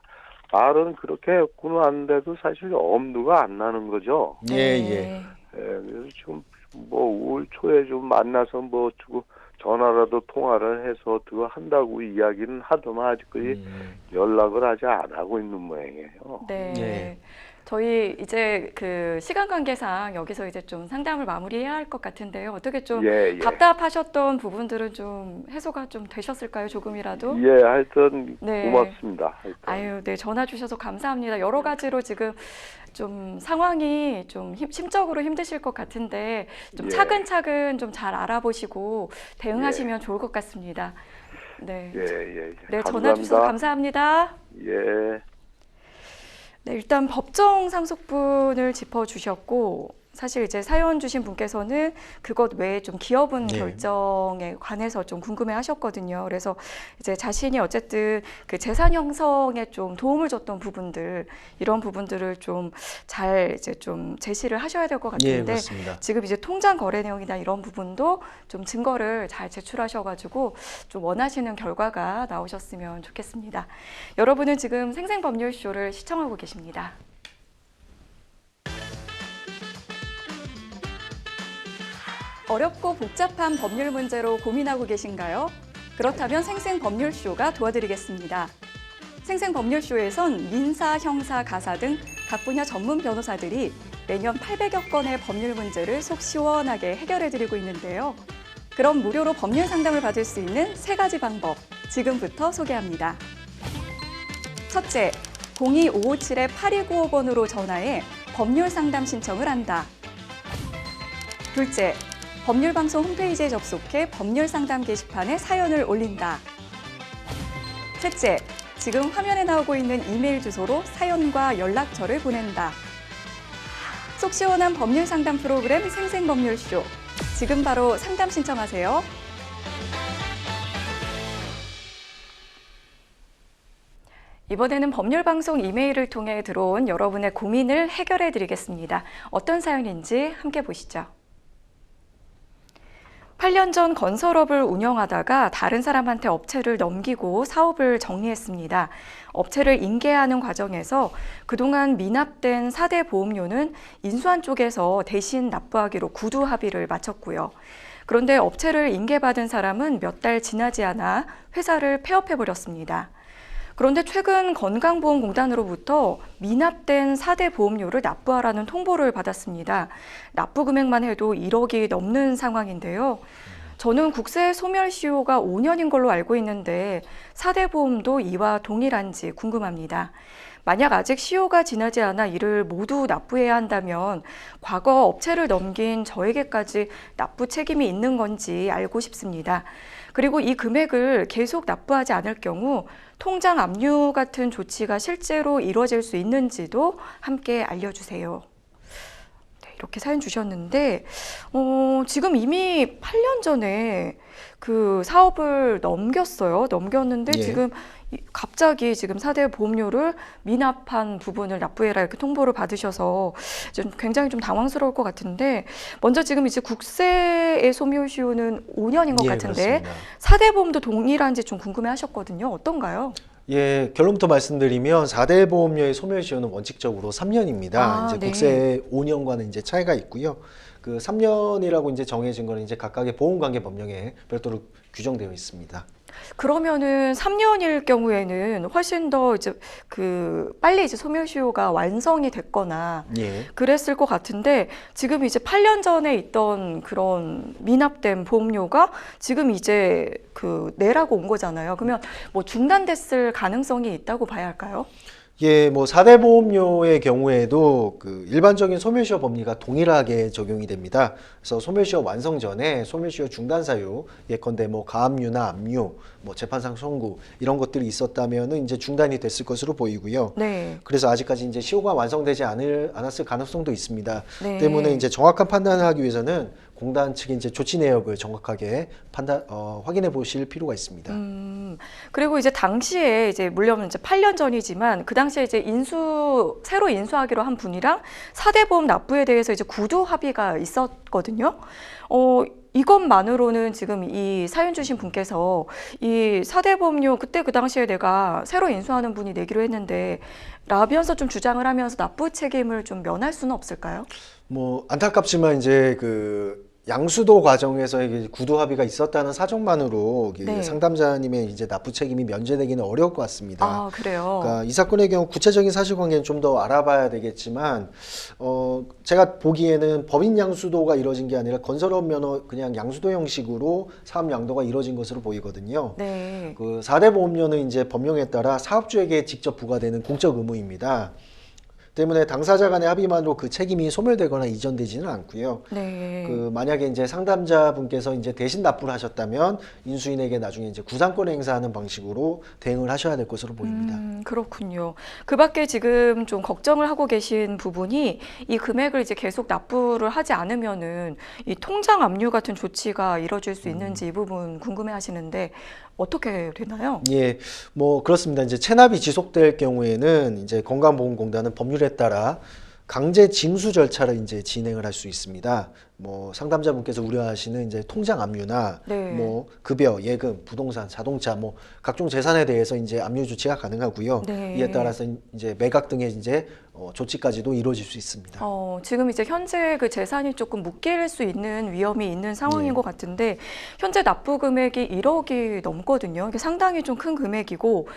말은 그렇게 했구나 하는데도 사실 엄두가 안 나는 거죠. 예, 예. 네. 예, 그래서 지금 뭐 5월 초에 좀 만나서 뭐 주고 전화라도 통화를 해서 그거 한다고 이야기는 하더만 아직까지 연락을 아직 안 하고 있는 모양이에요. 네. 예. 저희 이제 그 시간 관계상 여기서 이제 좀 상담을 마무리해야 할 것 같은데요. 어떻게 좀 예, 예. 답답하셨던 부분들은 좀 해소가 좀 되셨을까요? 조금이라도? 예, 하여튼 네. 고맙습니다. 하여튼. 아유, 네, 전화 주셔서 감사합니다. 여러 가지로 지금 좀 상황이 좀 심적으로 힘드실 것 같은데 좀 예. 차근차근 좀 잘 알아보시고 대응하시면 좋을 것 같습니다. 네. 예, 예, 예. 네, 전화 주셔서 감사합니다. 예. 네, 일단 법정 상속분을 짚어주셨고, 사실 이제 사연 주신 분께서는 그것 외에 좀 기업은 네. 결정에 관해서 좀 궁금해 하셨거든요. 그래서 이제 자신이 어쨌든 그 재산 형성에 좀 도움을 줬던 부분들, 이런 부분들을 좀 잘 이제 좀 제시를 하셔야 될 것 예, 같은데, 그렇습니다. 지금 이제 통장 거래 내용이나 이런 부분도 좀 증거를 잘 제출하셔가지고 좀 원하시는 결과가 나오셨으면 좋겠습니다. 여러분은 지금 생생법률쇼를 시청하고 계십니다. 어렵고 복잡한 법률 문제로 고민하고 계신가요? 그렇다면 생생법률쇼가 도와드리겠습니다. 생생법률쇼에선 민사, 형사, 가사 등 각 분야 전문 변호사들이 매년 800여 건의 법률 문제를 속 시원하게 해결해드리고 있는데요. 그럼 무료로 법률 상담을 받을 수 있는 3가지 방법, 지금부터 소개합니다. 첫째, 02-557-8295번으로 전화해 법률 상담 신청을 한다. 둘째, 법률방송 홈페이지에 접속해 법률 상담 게시판에 사연을 올린다. 셋째, 지금 화면에 나오고 있는 이메일 주소로 사연과 연락처를 보낸다. 속 시원한 법률 상담 프로그램 생생법률쇼. 지금 바로 상담 신청하세요. 이번에는 법률방송 이메일을 통해 들어온 여러분의 고민을 해결해 드리겠습니다. 어떤 사연인지 함께 보시죠. 8년 전 건설업을 운영하다가 다른 사람한테 업체를 넘기고 사업을 정리했습니다. 업체를 인계하는 과정에서 그동안 미납된 4대 보험료는 인수한 쪽에서 대신 납부하기로 구두 합의를 마쳤고요. 그런데 업체를 인계받은 사람은 몇 달 지나지 않아 회사를 폐업해버렸습니다. 그런데 최근 건강보험공단으로부터 미납된 4대 보험료를 납부하라는 통보를 받았습니다. 납부 금액만 해도 1억이 넘는 상황인데요. 저는 국세 소멸 시효가 5년인 걸로 알고 있는데 4대 보험도 이와 동일한지 궁금합니다. 만약 아직 시효가 지나지 않아 이를 모두 납부해야 한다면 과거 업체를 넘긴 저에게까지 납부 책임이 있는 건지 알고 싶습니다. 그리고 이 금액을 계속 납부하지 않을 경우 통장 압류 같은 조치가 실제로 이루어질 수 있는지도 함께 알려주세요. 네, 이렇게 사연 주셨는데 지금 이미 8년 전에 그 사업을 넘겼는데 예. 지금 갑자기 지금 4대 보험료를 미납한 부분을 납부해라 이렇게 통보를 받으셔서 좀 굉장히 좀 당황스러울 것 같은데, 먼저 지금 이제 국세의 소멸 시효는 5년인 것 예, 같은데 그렇습니다. 4대 보험도 동일한지 좀 궁금해 하셨거든요. 어떤가요? 예, 결론부터 말씀드리면 4대 보험료의 소멸시효는 원칙적으로 3년입니다. 아, 이제 네. 국세 5년과는 이제 차이가 있고요. 그 3년이라고 이제 정해진 거는 이제 각각의 보험관계법령에 별도로 규정되어 있습니다. 그러면은 3년일 경우에는 훨씬 더 이제 빨리 이제 소멸시효가 완성이 됐거나 예. 그랬을 것 같은데, 지금 이제 8년 전에 있던 그런 미납된 보험료가 지금 이제 내라고 온 거잖아요. 그러면 뭐 중단됐을 가능성이 있다고 봐야 할까요? 예, 뭐 4대 보험료의 경우에도 그 일반적인 소멸시효 법리가 동일하게 적용이 됩니다. 그래서 소멸시효 완성 전에 소멸시효 중단 사유, 예컨대 뭐 가압류나 압류, 뭐 재판상 선고 이런 것들이 있었다면은 이제 중단이 됐을 것으로 보이고요. 네. 그래서 아직까지 이제 시효가 완성되지 않았을 가능성도 있습니다. 네. 때문에 이제 정확한 판단을 하기 위해서는 공단 측의 이제 조치 내역을 정확하게 확인해 보실 필요가 있습니다. 그리고 이제 당시에 이제 물론 이제 8년 전이지만 그 당시에 이제 새로 인수하기로 한 분이랑 4대 보험 납부에 대해서 이제 구두 합의가 있었거든요. 이것만으로는 지금 이 사연 주신 분께서 이 4대 보험료 그때 그 당시에 내가 새로 인수하는 분이 내기로 했는데 라면서 좀 주장을 하면서 납부 책임을 좀 면할 수는 없을까요? 뭐 안타깝지만 이제 그 양수도 과정에서 이게 구두 합의가 있었다는 사정만으로 이게 네. 상담자님의 이제 납부 책임이 면제되기는 어려울 것 같습니다. 아, 그래요. 그러니까 이 사건의 경우 구체적인 사실관계는 좀 더 알아봐야 되겠지만, 제가 보기에는 법인 양수도가 이루어진 게 아니라 건설업 면허 그냥 양수도 형식으로 사업 양도가 이루어진 것으로 보이거든요. 네. 그 4대 보험료는 이제 법령에 따라 사업주에게 직접 부과되는 공적 의무입니다. 때문에 당사자 간의 합의만으로 그 책임이 소멸되거나 이전되지는 않고요. 네. 그 만약에 이제 상담자분께서 이제 대신 납부를 하셨다면 인수인에게 나중에 이제 구상권을 행사하는 방식으로 대응을 하셔야 될 것으로 보입니다. 그렇군요. 그 밖에 지금 좀 걱정을 하고 계신 부분이 이 금액을 이제 계속 납부를 하지 않으면은 이 통장 압류 같은 조치가 이뤄질 수 있는지 이 부분 궁금해 하시는데 어떻게 되나요? 예, 뭐 그렇습니다. 이제 체납이 지속될 경우에는 이제 건강보험공단은 법률에 따라 강제 징수 절차를 이제 진행을 할 수 있습니다. 뭐 상담자분께서 우려하시는 이제 통장 압류나 네. 뭐 급여, 예금, 부동산, 자동차 뭐 각종 재산에 대해서 이제 압류 조치가 가능하고요. 네. 이에 따라서 이제 매각 등의 이제 조치까지도 이루어질 수 있습니다. 지금 이제 현재 그 재산이 조금 묶일 수 있는 위험이 있는 상황인 네. 것 같은데 현재 납부 금액이 1억이 넘거든요. 이게 상당히 좀 큰 금액이고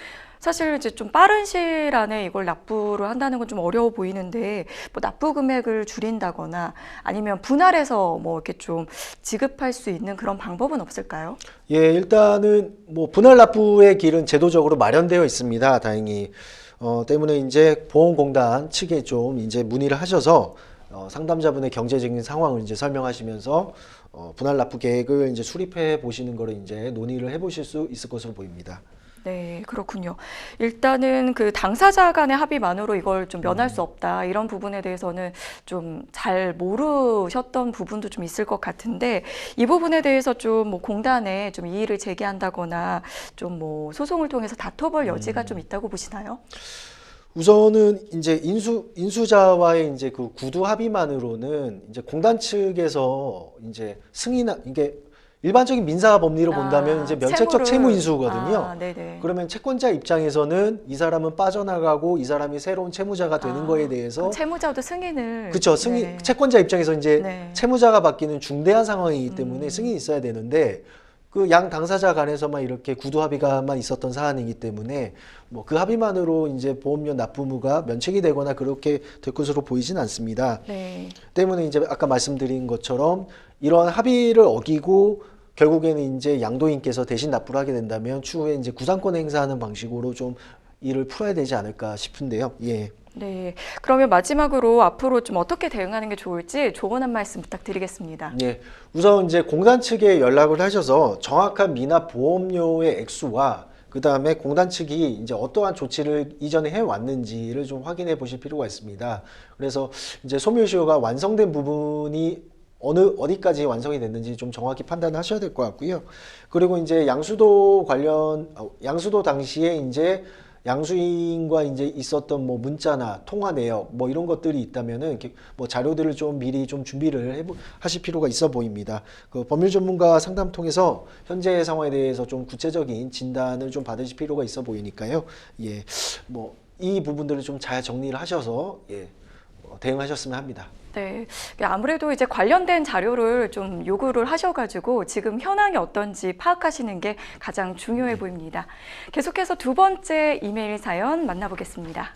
사실 이제 좀 빠른 시일 안에 이걸 납부를 한다는 건 좀 어려워 보이는데 뭐 납부 금액을 줄인다거나 아니면 분할해서 뭐 이렇게 좀 지급할 수 있는 그런 방법은 없을까요? 예, 일단은 뭐 분할 납부의 길은 제도적으로 마련되어 있습니다. 다행히. 때문에 이제 보험공단 측에 좀 이제 문의를 하셔서 상담자분의 경제적인 상황을 이제 설명하시면서 분할 납부 계획을 이제 수립해 보시는 거를 이제 논의를 해 보실 수 있을 것으로 보입니다. 네, 그렇군요. 일단은 그 당사자 간의 합의만으로 이걸 좀 면할 수 없다. 이런 부분에 대해서는 좀 잘 모르셨던 부분도 좀 있을 것 같은데 이 부분에 대해서 좀 뭐 공단에 좀 이의를 제기한다거나 좀 뭐 소송을 통해서 다퉈볼 여지가 좀 있다고 보시나요? 우선은 이제 인수자와의 이제 그 구두 합의만으로는 이제 공단 측에서 이제 이게 일반적인 민사 법리로 본다면 이제 면책적 채무 인수거든요. 네네. 그러면 채권자 입장에서는 이 사람은 빠져나가고 이 사람이 새로운 채무자가 되는 거에 대해서 채무자도 승인을 그렇죠. 네. 채권자 입장에서 이제 네. 채무자가 바뀌는 중대한 상황이기 때문에 승인이 있어야 되는데 그 양 당사자 간에서만 이렇게 구두 합의가만 있었던 사안이기 때문에 뭐 그 합의만으로 이제 보험료 납부무가 면책이 되거나 그렇게 될 것으로 보이진 않습니다. 네. 때문에 이제 아까 말씀드린 것처럼 이런 합의를 어기고 결국에는 이제 양도인께서 대신 납부를 하게 된다면 추후에 이제 구상권 행사하는 방식으로 좀 일을 풀어야 되지 않을까 싶은데요. 예. 네. 그러면 마지막으로 앞으로 좀 어떻게 대응하는 게 좋을지 조언 한 말씀 부탁드리겠습니다. 예. 우선 이제 공단 측에 연락을 하셔서 정확한 미납 보험료의 액수와 그 다음에 공단 측이 이제 어떠한 조치를 이전에 해왔는지를 좀 확인해 보실 필요가 있습니다. 그래서 이제 소멸시효가 완성된 부분이 어디까지 완성이 됐는지 좀 정확히 판단하셔야 될 것 같고요. 그리고 이제 양수도 당시에 이제 양수인과 이제 있었던 뭐 문자나 통화 내역 뭐 이런 것들이 있다면은 이렇게 뭐 자료들을 좀 미리 좀 준비를 하실 필요가 있어 보입니다. 그 법률 전문가 상담 통해서 현재 상황에 대해서 좀 구체적인 진단을 좀 받으실 필요가 있어 보이니까요. 예, 뭐 이 부분들을 좀 잘 정리를 하셔서 대응하셨으면 합니다. 네. 아무래도 이제 관련된 자료를 좀 요구를 하셔가지고 지금 현황이 어떤지 파악하시는 게 가장 중요해 보입니다. 계속해서 두 번째 이메일 사연 만나보겠습니다.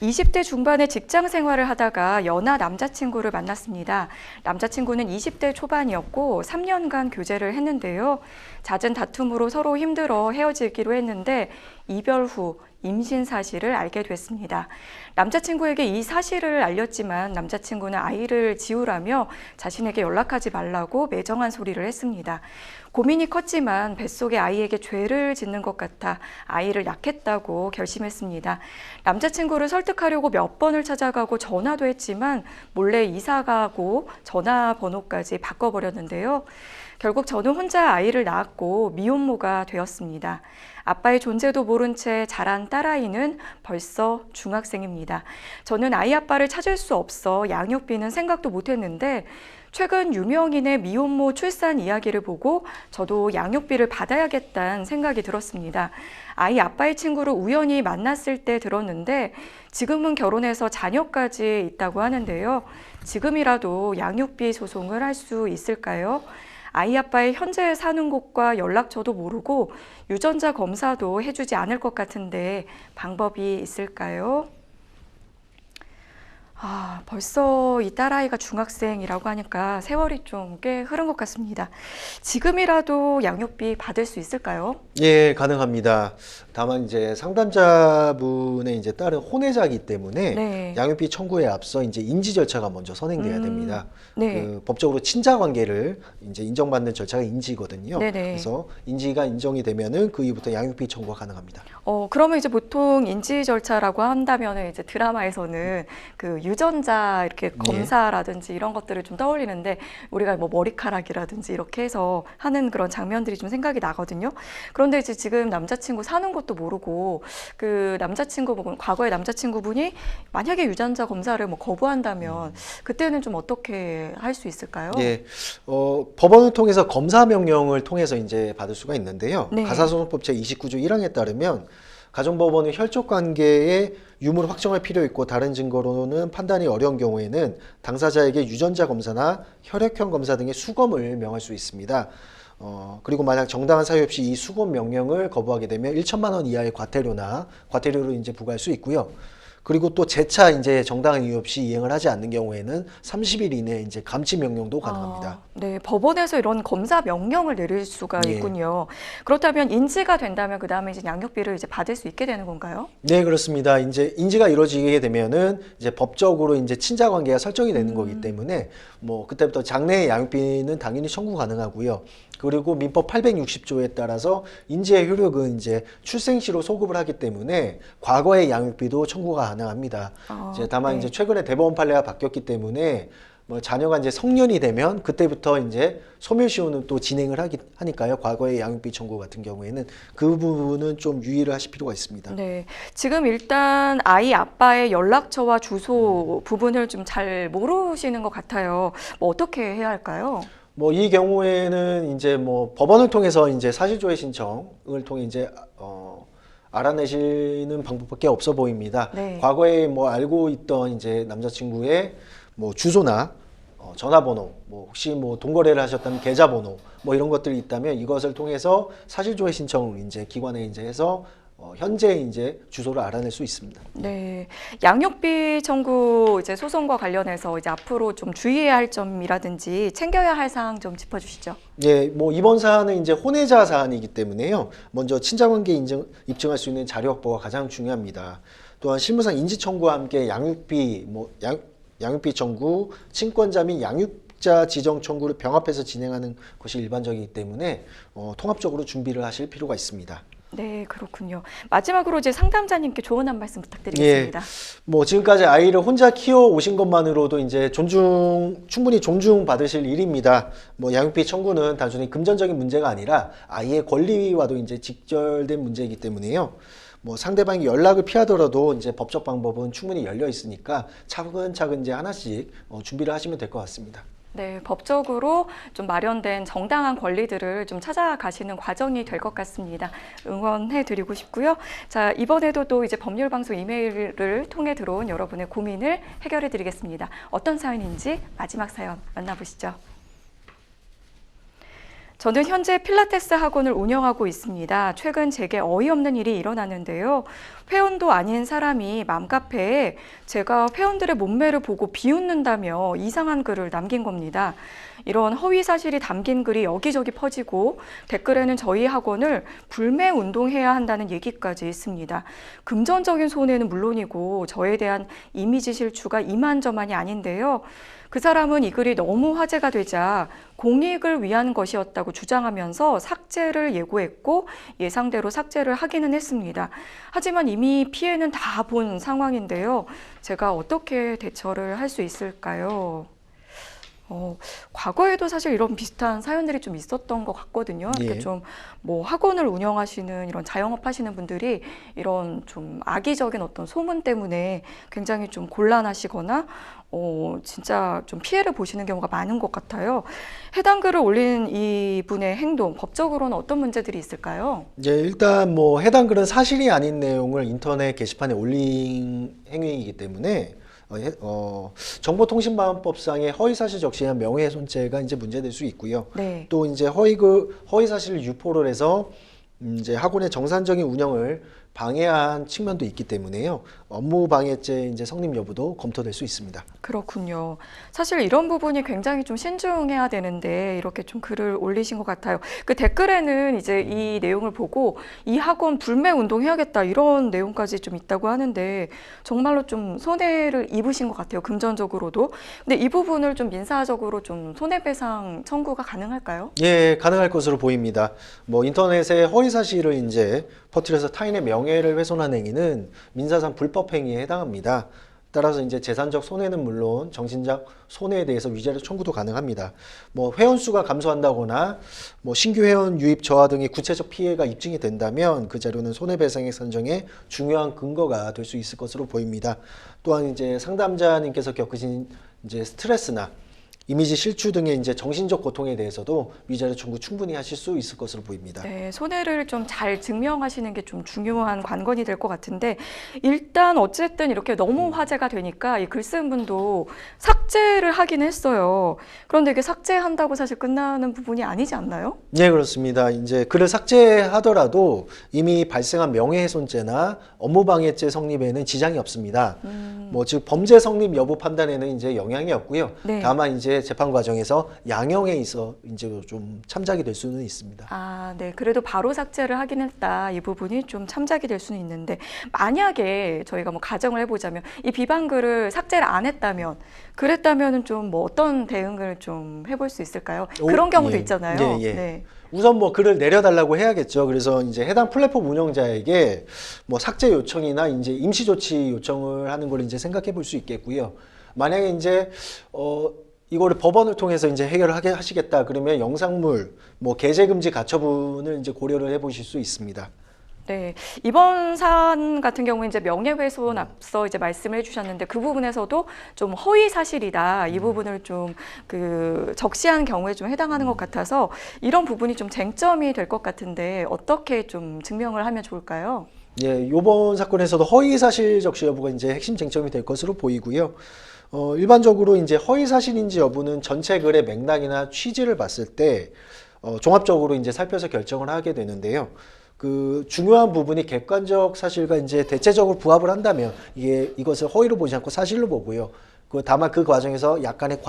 20대 중반의 직장 생활을 하다가 연하 남자친구를 만났습니다. 남자친구는 20대 초반이었고 3년간 교제를 했는데요. 잦은 다툼으로 서로 힘들어 헤어지기로 했는데 이별 후 임신 사실을 알게 됐습니다. 남자친구에게 이 사실을 알렸지만 남자친구는 아이를 지우라며 자신에게 연락하지 말라고 매정한 소리를 했습니다. 고민이 컸지만 뱃속의 아이에게 죄를 짓는 것 같아 아이를 낳겠다고 결심했습니다. 남자친구를 설득하려고 몇 번을 찾아가고 전화도 했지만 몰래 이사가고 전화번호까지 바꿔버렸는데요. 결국 저는 혼자 아이를 낳았고 미혼모가 되었습니다. 아빠의 존재도 모른 채 자란 딸아이는 벌써 중학생입니다. 저는 아이 아빠를 찾을 수 없어 양육비는 생각도 못했는데 최근 유명인의 미혼모 출산 이야기를 보고 저도 양육비를 받아야겠다는 생각이 들었습니다. 아이 아빠의 친구를 우연히 만났을 때 들었는데 지금은 결혼해서 자녀까지 있다고 하는데요. 지금이라도 양육비 소송을 할 수 있을까요? 아이 아빠의 현재 사는 곳과 연락처도 모르고 유전자 검사도 해주지 않을 것 같은데 방법이 있을까요? 벌써 이 딸아이가 중학생이라고 하니까 세월이 좀 꽤 흐른 것 같습니다. 지금이라도 양육비 받을 수 있을까요? 예, 가능합니다. 다만 이제 상담자분의 이제 딸은 혼외자이기 때문에 네. 양육비 청구에 앞서 이제 인지 절차가 먼저 선행돼야 됩니다. 네. 그 법적으로 친자 관계를 이제 인정받는 절차가 인지거든요. 네네. 그래서 인지가 인정이 되면은 그 이후부터 양육비 청구가 가능합니다. 그러면 이제 보통 인지 절차라고 한다면 이제 드라마에서는 그 유전자 이렇게 검사라든지 이런 것들을 좀 떠올리는데 우리가 뭐 머리카락이라든지 이렇게 해서 하는 그런 장면들이 좀 생각이 나거든요. 그런데 이제 지금 남자친구 사는 것도 모르고 그 남자친구, 과거의 남자친구분이 만약에 유전자 검사를 뭐 거부한다면 그때는 좀 어떻게 할 수 있을까요? 예, 법원을 통해서 검사 명령을 통해서 이제 받을 수가 있는데요. 네. 가사소송법 제29조 1항에 따르면 가정법원은 혈족 관계의 유무를 확정할 필요 있고 다른 증거로는 판단이 어려운 경우에는 당사자에게 유전자 검사나 혈액형 검사 등의 수검을 명할 수 있습니다. 그리고 만약 정당한 사유 없이 이 수검 명령을 거부하게 되면 1천만 원 이하의 과태료를 이제 부과할 수 있고요. 그리고 또 재차 이제 정당한 이유 없이 이행을 하지 않는 경우에는 30일 이내에 이제 감치 명령도 가능합니다. 네, 법원에서 이런 검사 명령을 내릴 수가 예. 있군요. 그렇다면 인지가 된다면 그 다음에 이제 양육비를 이제 받을 수 있게 되는 건가요? 네, 그렇습니다. 이제 인지가 이루어지게 되면은 이제 법적으로 이제 친자 관계가 설정이 되는 거기 때문에 뭐 그때부터 장래의 양육비는 당연히 청구 가능하고요. 그리고 민법 860조에 따라서 인지의 효력은 이제 출생시로 소급을 하기 때문에 과거의 양육비도 청구가 가능합니다. 이제 다만 네. 이제 최근에 대법원 판례가 바뀌었기 때문에 뭐 자녀가 이제 성년이 되면 그때부터 이제 소멸시효는 또 진행을 하니까요. 과거의 양육비 청구 같은 경우에는 그 부분은 좀 유의를 하실 필요가 있습니다. 네, 지금 일단 아이 아빠의 연락처와 주소 부분을 좀 잘 모르시는 것 같아요. 뭐 어떻게 해야 할까요? 뭐 이 경우에는 이제 뭐 법원을 통해서 이제 사실조회 신청을 통해 이제 알아내시는 방법밖에 없어 보입니다. 네. 과거에 뭐 알고 있던 이제 남자친구의 뭐 주소나 전화번호, 뭐 혹시 뭐 동거래를 하셨다면 계좌번호, 뭐 이런 것들이 있다면 이것을 통해서 사실조회 신청을 이제 기관에 이제 해서 현재 이제 주소를 알아낼 수 있습니다. 네, 양육비 청구 이제 소송과 관련해서 이제 앞으로 좀 주의해야 할 점이라든지 챙겨야 할 사항 좀 짚어주시죠. 예, 뭐 이번 사안은 이제 혼외자 사안이기 때문에요. 먼저 친자관계 입증할 수 있는 자료 확보가 가장 중요합니다. 또한 실무상 인지 청구와 함께 양육비, 양육비 청구, 친권자 및 양육자 지정 청구를 병합해서 진행하는 것이 일반적이기 때문에 통합적으로 준비를 하실 필요가 있습니다. 네, 그렇군요. 마지막으로 이제 상담자님께 조언 한 말씀 부탁드리겠습니다. 뭐 지금까지 아이를 혼자 키워 오신 것만으로도 이제 충분히 존중받으실 일입니다. 뭐 양육비 청구는 단순히 금전적인 문제가 아니라 아이의 권리와도 이제 직결된 문제이기 때문에요. 뭐 상대방이 연락을 피하더라도 이제 법적 방법은 충분히 열려 있으니까 차근차근 이제 하나씩 준비를 하시면 될 것 같습니다. 네, 법적으로 좀 마련된 정당한 권리들을 좀 찾아가시는 과정이 될 것 같습니다. 응원해 드리고 싶고요. 자, 이번에도 또 이제 법률방송 이메일을 통해 들어온 여러분의 고민을 해결해 드리겠습니다. 어떤 사연인지 마지막 사연 만나보시죠. 저는 현재 필라테스 학원을 운영하고 있습니다. 최근 제게 어이없는 일이 일어났는데요. 회원도 아닌 사람이 맘카페에 제가 회원들의 몸매를 보고 비웃는다며 이상한 글을 남긴 겁니다. 이런 허위 사실이 담긴 글이 여기저기 퍼지고 댓글에는 저희 학원을 불매 운동해야 한다는 얘기까지 있습니다. 금전적인 손해는 물론이고 저에 대한 이미지 실추가 이만저만이 아닌데요. 그 사람은 이 글이 너무 화제가 되자 공익을 위한 것이었다고 주장하면서 삭제를 예고했고 예상대로 삭제를 하기는 했습니다. 하지만 이미 피해는 다 본 상황인데요. 제가 어떻게 대처를 할 수 있을까요? 과거에도 사실 이런 비슷한 사연들이 좀 있었던 것 같거든요. 예. 좀 뭐 학원을 운영하시는 이런 자영업 하시는 분들이 이런 좀 악의적인 어떤 소문 때문에 굉장히 좀 곤란하시거나 진짜 좀 피해를 보시는 경우가 많은 것 같아요. 해당 글을 올린 이분의 행동, 법적으로는 어떤 문제들이 있을까요? 일단 뭐 해당 글은 사실이 아닌 내용을 인터넷 게시판에 올린 행위이기 때문에 정보통신망법상의 허위사실 적시한 명예훼손죄가 이제 문제될 수 있고요. 네. 또 이제 허위사실을 유포를 해서 이제 학원의 정상적인 운영을 방해한 측면도 있기 때문에요. 업무방해죄 이제 성립 여부도 검토될 수 있습니다. 그렇군요. 사실 이런 부분이 굉장히 좀 신중해야 되는데 이렇게 좀 글을 올리신 것 같아요. 그 댓글에는 이제 이 내용을 보고 이 학원 불매 운동해야겠다 이런 내용까지 좀 있다고 하는데 정말로 좀 손해를 입으신 것 같아요. 금전적으로도. 근데 이 부분을 좀 민사적으로 좀 손해배상 청구가 가능할까요? 예, 가능할 것으로 보입니다. 뭐 인터넷에 허위 사실을 이제 퍼뜨려서 타인의 명예를 훼손한 행위는 민사상 불법 행위에 해당합니다. 따라서 이제 재산적 손해는 물론 정신적 손해에 대해서 위자료 청구도 가능합니다. 뭐 회원 수가 감소한다거나 뭐 신규 회원 유입 저하 등의 구체적 피해가 입증이 된다면 그 자료는 손해배상액 산정에 중요한 근거가 될 수 있을 것으로 보입니다. 또한 이제 상담자님께서 겪으신 이제 스트레스나 이미지 실추 등의 이제 정신적 고통에 대해서도 위자료 청구 충분히 하실 수 있을 것으로 보입니다. 네, 손해를 좀 잘 증명하시는 게 좀 중요한 관건이 될 것 같은데 일단 어쨌든 이렇게 너무 화제가 되니까 이 글 쓴 분도 삭제를 하긴 했어요. 그런데 이게 삭제한다고 사실 끝나는 부분이 아니지 않나요? 네, 그렇습니다. 이제 글을 삭제하더라도 이미 발생한 명예훼손죄나 업무방해죄 성립에는 지장이 없습니다. 뭐 즉 범죄 성립 여부 판단에는 이제 영향이 없고요. 네. 다만 이제 재판 과정에서 양형에 있어 이제 좀 참작이 될 수는 있습니다. 아, 네. 그래도 바로 삭제를 하긴 했다. 이 부분이 좀 참작이 될 수는 있는데 만약에 저희가 뭐 가정을 해보자면 이 비방글을 삭제를 안 했다면 그랬다면은 좀 뭐 어떤 대응을 좀 해볼 수 있을까요? 그런 경우도 예. 있잖아요. 예. 네. 우선 뭐 글을 내려달라고 해야겠죠. 그래서 이제 해당 플랫폼 운영자에게 뭐 삭제 요청이나 이제 임시 조치 요청을 하는 걸 이제 생각해 볼 수 있겠고요. 만약에 이제 이거를 법원을 통해서 이제 해결을 하시겠다 그러면 영상물, 뭐 게재 금지 가처분을 이제 고려를 해보실 수 있습니다. 네, 이번 사안 같은 경우에 이제 명예훼손 앞서 이제 말씀을 해주셨는데 그 부분에서도 좀 허위 사실이다 이 부분을 좀 적시한 경우에 좀 해당하는 것 같아서 이런 부분이 좀 쟁점이 될 것 같은데 어떻게 좀 증명을 하면 좋을까요? 예, 이번 사건에서도 허위 사실 적시 여부가 이제 핵심 쟁점이 될 것으로 보이고요. 일반적으로 이제 허위 사실인지 여부는 전체 글의 맥락이나 취지를 봤을 때 종합적으로 이제 살펴서 결정을 하게 되는데요. 그 중요한 부분이 객관적 사실과 이제 대체적으로 부합을 한다면 이것을 허위로 보지 않고 사실로 보고요. 다만 그 과정에서 약간의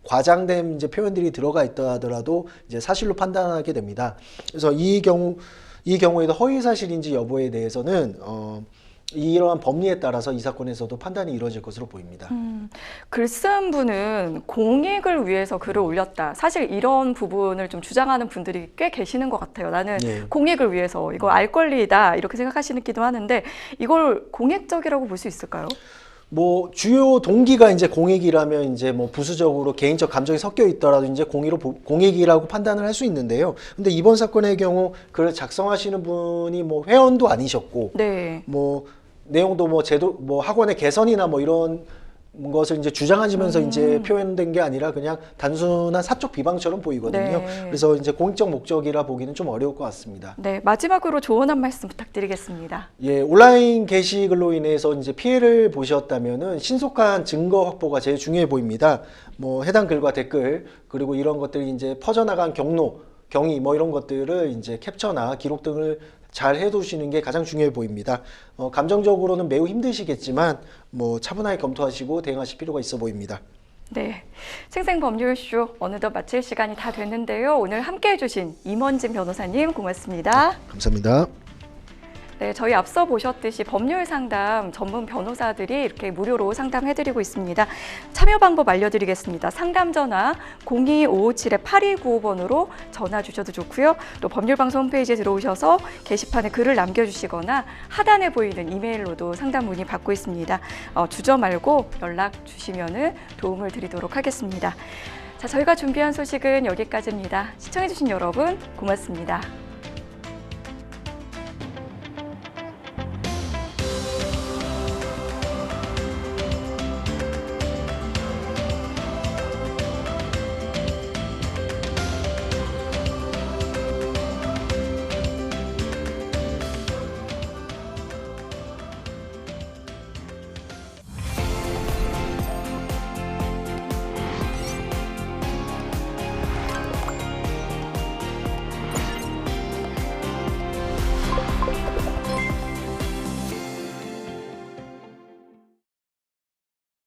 과장된 이제 표현들이 들어가 있다 하더라도 이제 사실로 판단하게 됩니다. 그래서 이 경우에도 허위 사실인지 여부에 대해서는 이러한 법리에 따라서 이 사건에서도 판단이 이루어질 것으로 보입니다. 글 쓴 분은 공익을 위해서 글을 올렸다. 사실 이런 부분을 좀 주장하는 분들이 꽤 계시는 것 같아요. 나는 예. 공익을 위해서 이거 알 권리다 이렇게 생각하시기도 하는데 이걸 공익적이라고 볼 수 있을까요? 뭐 주요 동기가 이제 공익이라면 이제 뭐 부수적으로 개인적 감정이 섞여 있더라도 이제 공익이라고 판단을 할 수 있는데요. 근데 이번 사건의 경우 글을 작성하시는 분이 뭐 회원도 아니셨고, 네. 뭐 내용도 뭐 제도 뭐 학원의 개선이나 뭐 이런 것을 이제 주장하시면서 이제 표현된 게 아니라 그냥 단순한 사적 비방처럼 보이거든요. 네. 그래서 이제 공익적 목적이라 보기는 좀 어려울 것 같습니다. 네, 마지막으로 조언 한 말씀 부탁드리겠습니다. 예, 온라인 게시글로 인해서 이제 피해를 보셨다면은 신속한 증거 확보가 제일 중요해 보입니다. 뭐 해당 글과 댓글 그리고 이런 것들이 이제 퍼져나간 경로 경위 뭐 이런 것들을 이제 캡처나 기록 등을 잘 해두시는 게 가장 중요해 보입니다. 감정적으로는 매우 힘드시겠지만 뭐 차분하게 검토하시고 대응하실 필요가 있어 보입니다. 네, 생생법률쇼 어느덧 마칠 시간이 다 됐는데요. 오늘 함께해 주신 임원진 변호사님 고맙습니다. 감사합니다. 네, 저희 앞서 보셨듯이 법률 상담 전문 변호사들이 이렇게 무료로 상담해드리고 있습니다. 참여 방법 알려드리겠습니다. 상담 전화 02557-8295번으로 전화 주셔도 좋고요. 또 법률방송 홈페이지에 들어오셔서 게시판에 글을 남겨주시거나 하단에 보이는 이메일로도 상담 문의 받고 있습니다. 주저 말고 연락 주시면 도움을 드리도록 하겠습니다. 자, 저희가 준비한 소식은 여기까지입니다. 시청해주신 여러분 고맙습니다.